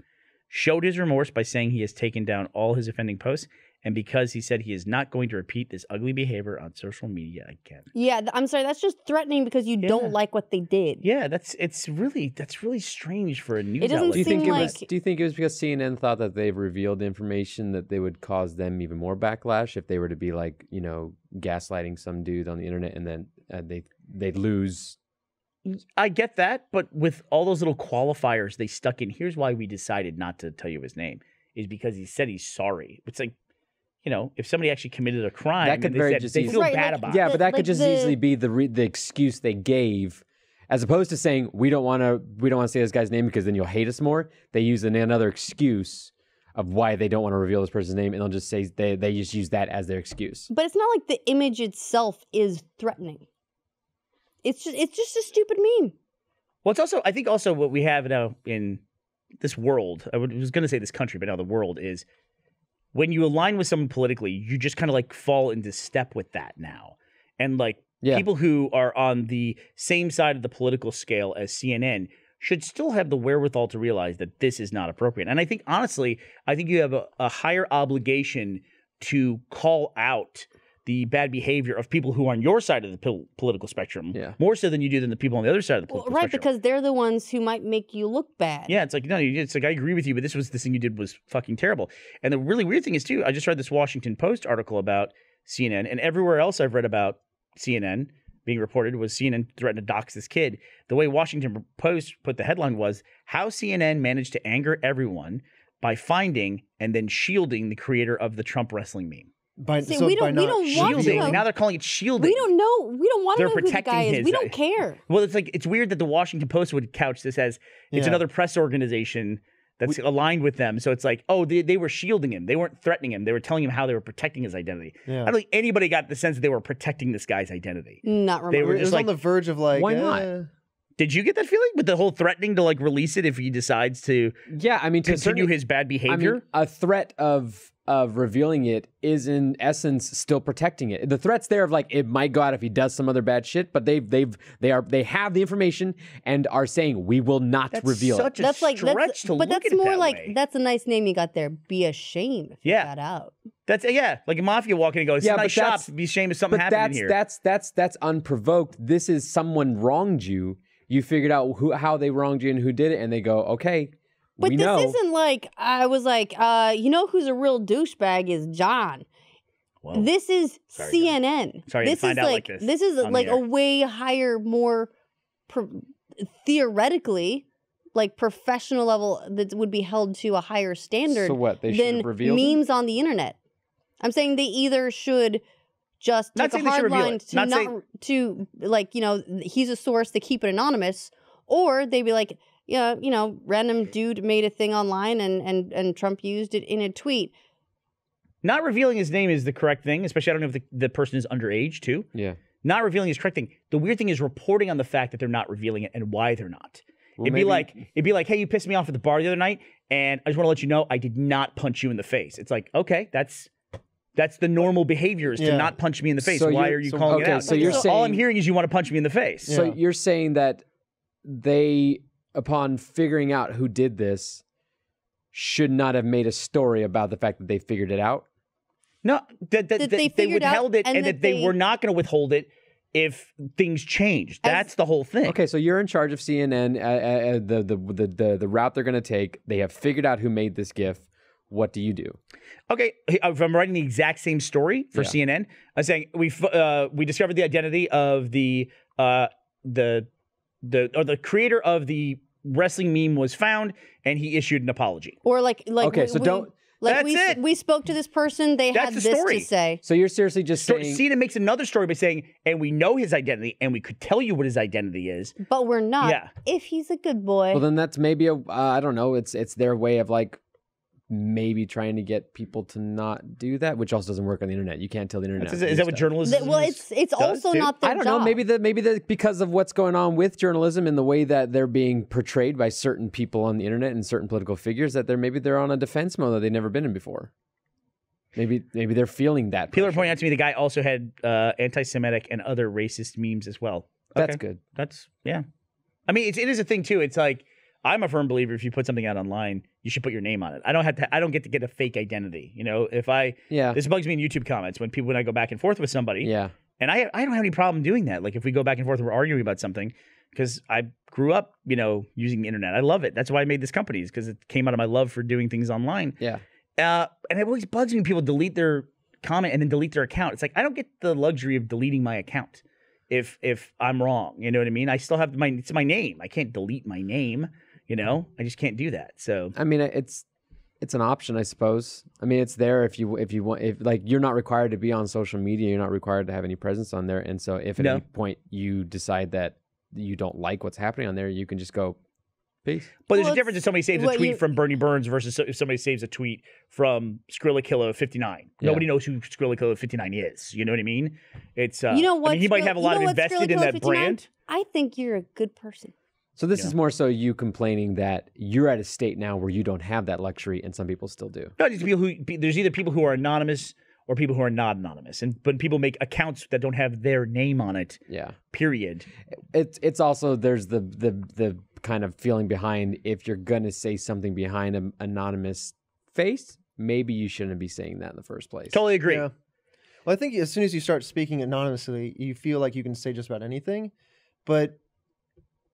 showed his remorse by saying he has taken down all his offending posts, and because he said he is not going to repeat this ugly behavior on social media again. Yeah, I'm sorry. That's just threatening because you don't like what they did. Yeah, that's really strange for a news It doesn't outlet. seem Do you think it was because CNN thought that they've revealed information that they would cause them even more backlash if they were to be like, you know, gaslighting some dude on the internet, and then they'd lose? I get that, but with all those little qualifiers they stuck in, here's why we decided not to tell you his name, is because he said he's sorry. It's like, you know, if somebody actually committed a crime, That could and very they just said they easily- feel Right, bad like- about Yeah, it. but that like could just the- easily be the excuse they gave, as opposed to saying we don't want to say this guy's name because then you'll hate us more. They use another excuse of why they don't want to reveal this person's name, and they'll just say they just use that as their excuse. But it's not like the image itself is threatening. It's just a stupid meme. Well, it's also, I think also what we have now in this world, I was going to say this country, but now the world is, when you align with someone politically, you just kind of like fall into step with that now. And like people who are on the same side of the political scale as CNN should still have the wherewithal to realize that this is not appropriate. And I think, honestly, you have a higher obligation to call out the bad behavior of people who are on your side of the political spectrum, more so than you do than the people on the other side of the political Right, spectrum. because they're the ones who might make you look bad. Yeah, it's like, no, it's like, I agree with you, but this thing you did was fucking terrible. And the really weird thing is, too, I just read this Washington Post article about CNN, and everywhere else I've read about CNN being reported was CNN threatened to dox this kid. The way Washington Post put the headline was, how CNN managed to anger everyone by finding and then shielding the creator of the Trump wrestling meme. See, we don't want to Shielding. know. Now they're calling it shielding. We don't know. We don't want to They're know who the protecting guy is. his- We don't care. Well, it's weird that the Washington Post would couch this as it's another press organization that's aligned with them. So it's like, oh, they were shielding him. They weren't threatening him. They were telling him how they were protecting his identity. Yeah. I don't think anybody got the sense that they were protecting this guy's identity. Not They remotely. were It just was like, on the verge of like, why not? did you get that feeling with the whole threatening to like release it if he decides to Yeah, I mean, to a continue certain- his bad I behavior? mean, a threat of revealing it is in essence still protecting it. The threat's there of like it might go out if he does some other bad shit, but they have the information and are saying we will not That's reveal such it. a That's like stretch to but look that's at it more that like way. that's a nice name you got there. Be ashamed if Yeah. you got out. That's like a mafia walking and goes, it's a nice shop. Be ashamed if something But happened in here. that's unprovoked. This is someone wronged you. You figured out how they wronged you and who did it, and they go, okay. But we this know. isn't like I was like, you know who's a real douchebag is John. Whoa. This is Sorry, CNN. Sorry to this find is out like like this this is on the like a air. way higher, more theoretically, like professional level that would be held to a higher standard So what, they should than have revealed it? memes on the internet. I'm saying they either should just Not take a saying they should hard reveal line it. to Not not saying- to like, you know, he's a source to keep it anonymous, or they'd be like, yeah, you know, random dude made a thing online and Trump used it in a tweet. Not revealing his name is the correct thing, especially I don't know if the person is underage too. Yeah. Not revealing is the correct thing. The weird thing is reporting on the fact that they're not revealing it and why they're not. Well, it'd be like, hey, you pissed me off at the bar the other night, and I just want to let you know I did not punch you in the face. It's like, okay, that's the normal behavior is to Yeah. not punch me in the face. So Why you're- are you so- calling okay, it out? so you're all I'm saying- hearing is you want to punch me in the face. So Yeah. you're saying that they, upon figuring out who did this, should not have made a story about the fact that they figured it out? No, that That they they figured out withheld it and and that that they they- were not going to withhold it if things changed. As- That's the whole thing. Okay, so you're in charge of CNN. The route they're going to take, they have figured out who made this GIF. What do you do? Okay, if I'm writing the exact same story for Yeah. CNN, I'm saying we discovered the identity of the creator of the wrestling meme was found, and he issued an apology. Or like Okay, so don't- like That's it. we spoke to this person, they That's had the this story. to say. So you're seriously just saying... CNN makes another story by saying, and we know his identity, and we could tell you what his identity is. But we're not. Yeah. If he's a good boy. Well, then that's maybe I don't know. It's their way of like maybe trying to get people to not do that, which also doesn't work on the internet. You can't tell the internet. Is that what journalism? Well, it's also too? not their I don't job. know. Maybe because of what's going on with journalism and the way that they're being portrayed by certain people on the internet and certain political figures, that they're on a defense mode that they've never been in before. Maybe they're feeling that. People are pressure. pointing out to me the guy also had anti-Semitic and other racist memes as well. That's Okay. good. That's yeah. I mean, it is a thing too. It's like I'm a firm believer. If you put something out online, you should put your name on it. I don't get to get a fake identity. You know, this bugs me in YouTube comments when I go back and forth with somebody. Yeah. And I don't have any problem doing that. Like if we go back and forth and we're arguing about something, because I grew up, using the internet. I love it. That's why I made this company, is because it came out of my love for doing things online. Yeah. And it always bugs me when people delete their comment and then delete their account. It's like I don't get the luxury of deleting my account if I'm wrong. You know what I mean? I still have it's my name. I can't delete my name. I just can't do that. So I mean, it's an option, I suppose. I mean, it's there if you want. If like you're not required to be on social media, you're not required to have any presence on there. And so, if at any point you decide that you don't like what's happening on there, you can just go, peace. But there's a difference if somebody saves a tweet from Burnie Burns versus if somebody saves a tweet from Skrillikilla59. Yeah. Nobody knows who Skrillikilla59 is. You know what I mean? It's You know what? I mean, he might have a lot of invested in that Skrillikilla59? brand. I think you're a good person. So this is more so you complaining that you're at a state now where you don't have that luxury, and some people still do. No, there's either people who are anonymous or people who are not anonymous, and when people make accounts that don't have their name on it, Yeah. period. It's also there's the kind of feeling behind, if you're gonna say something behind an anonymous face, maybe you shouldn't be saying that in the first place. Totally agree. Yeah. Well, I think as soon as you start speaking anonymously, you feel like you can say just about anything, but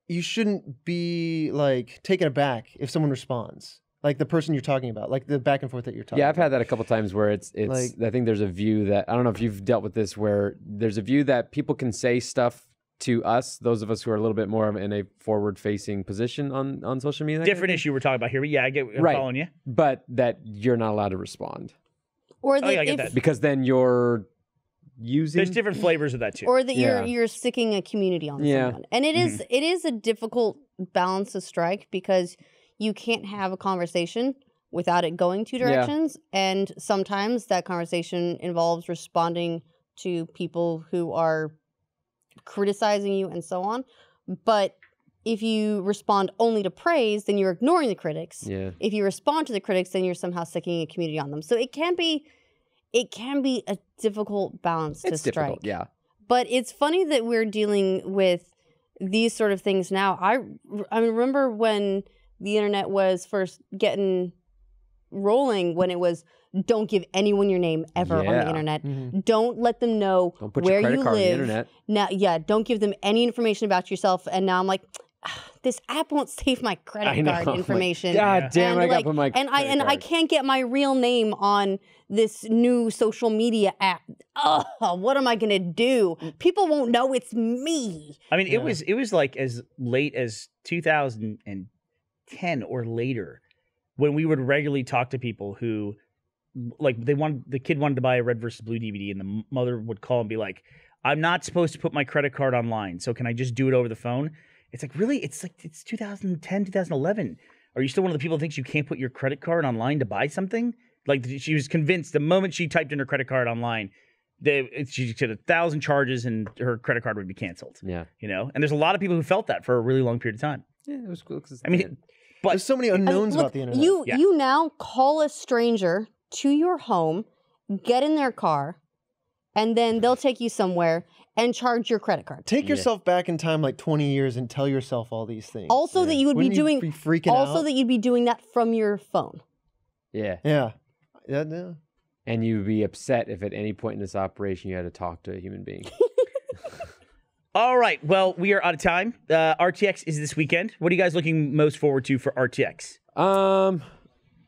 you shouldn't be like taken aback if someone responds, like the person you're talking about, like the back and forth that you're talking. Yeah, I've had that a couple times where it's Like- I think there's a view that, I don't know if you've dealt with this, where there's a view that people can say stuff to us, those of us who are a little bit more in a forward-facing position on social media. that kind of Different thing, issue we're talking about here, but yeah, I'm Right. following you. but that you're not allowed to respond Or that yeah, I get if, that. because then you're using. There's different flavors of that too. or that Yeah. you're sticking a community on Yeah. someone. And it is a difficult balance to strike, because you can't have a conversation without it going two directions. And sometimes that conversation involves responding to people who are criticizing you and so on. But if you respond only to praise, then you're ignoring the critics. Yeah. If you respond to the critics, then you're somehow sticking a community on them. So it can be a difficult balance to It's strike. difficult, yeah. But it's funny that we're dealing with these sort of things now. I remember when the internet was first getting rolling, when it was, don't give anyone your name ever on the Yeah. internet. Don't let them know Don't put where your credit you card on the live. internet. Now, don't give them any information about yourself. And now I'm like, this app won't save my I credit know. card I'm like, information. God damn it, I And, got like, to put my and I credit card. can't get my real name on this new social media app. Oh, what am I gonna do? People won't know it's me. I mean, it was like as late as 2010 or later when we would regularly talk to people who, like, the kid wanted to buy a Red versus Blue DVD, and the mother would call and be like, "I'm not supposed to put my credit card online, so can I just do it over the phone?" It's like, really? It's 2010, 2011. Are you still one of the people who thinks you can't put your credit card online to buy something? Like, she was convinced the moment she typed in her credit card online, she get 1,000 charges and her credit card would be canceled. Yeah. And there's a lot of people who felt that for a really long period of time. Yeah, it was cool. 'Cause I mean, but There's so many unknowns Look, about the internet. You now call a stranger to your home, get in their car, and then they'll take you somewhere and charge your credit card. Take yourself back in time like 20 years and tell yourself all these things. Also, that you would Wouldn't be doing. be freaking Also, out? that you'd be doing that from your phone. Yeah. Yeah. Yeah. And you'd be upset if at any point in this operation you had to talk to a human being. all right. Well, we are out of time. RTX is this weekend. What are you guys looking most forward to for RTX?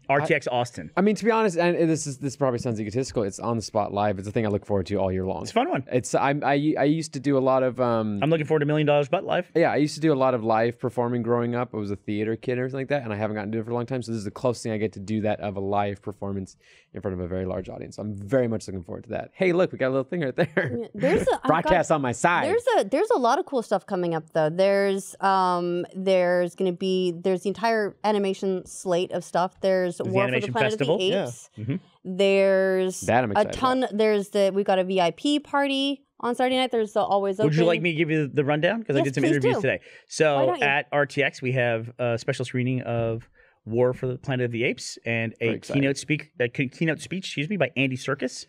RTX Austin. I mean, to be honest, and this probably sounds egotistical. It's on the spot live. It's a thing I look forward to all year long. It's a fun one. It's I used to do a lot of I'm looking forward to $1 Million Butt Live. yeah, I used to do a lot of live performing growing up. I was a theater kid or something like that, and I haven't gotten to do it for a long time. So this is the closest thing I get to do that, of a live performance in front of a very large audience. I'm very much looking forward to that. Hey, look, we got a little thing right there. There's a Broadcast on my side. There's a lot of cool stuff coming up though. There's the entire animation slate of stuff. There's There's War for the Animation Planet Festival. of the Yeah. Apes. Mhm. There's That I'm a excited ton. We got a VIP party on Saturday night. There's the always open. Would you like me to give you the rundown? Because I Yes, did some please interviews do. today. Why So don't you? at RTX, we have a special screening of War for the Planet of the Apes and Very a exciting. keynote speech, by Andy Serkis.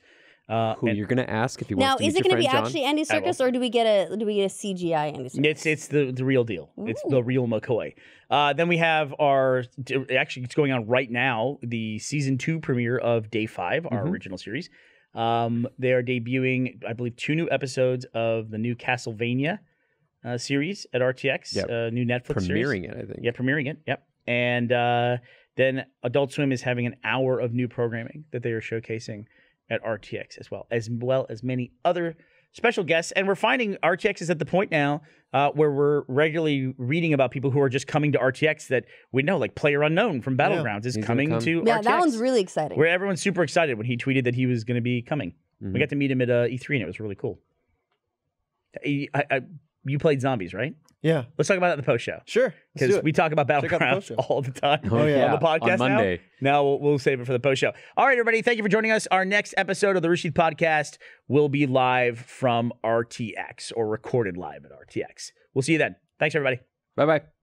Who And you're going to ask if you Now, want to meet is it your going to friend be John? actually Andy I will. Serkis, or do we get a CGI Andy Serkis? it's the real deal. It's the real McCoy. Then we have actually it's going on right now, the season 2 premiere of Day 5, our original series. They are debuting, I believe, 2 new episodes of the new Castlevania series at RTX, Yep. New Netflix series. Premiering it, I think. Yeah, premiering it. Yep. And then Adult Swim is having an hour of new programming that they are showcasing at RTX as well as many other special guests. And we're finding RTX is at the point now where we're regularly reading about people who are just coming to RTX that we know, like Player Unknown from Battlegrounds is He's gonna coming come. to Yeah, RTX. that one's really exciting. Where everyone's super excited when he tweeted that he was going to be coming. We got to meet him at E3 and it was really cool. You played zombies, right? Yeah. Let's talk about that in the post show. Sure. Let's do Because it. we talk about Check out the Battlegrounds post show. all the time Oh, yeah. on the podcast on Monday. now. Now we'll save it for the post show. All right, everybody. Thank you for joining us. Our next episode of the Rooster Teeth podcast will be live from RTX or recorded live at RTX. We'll see you then. Thanks, everybody. Bye-bye.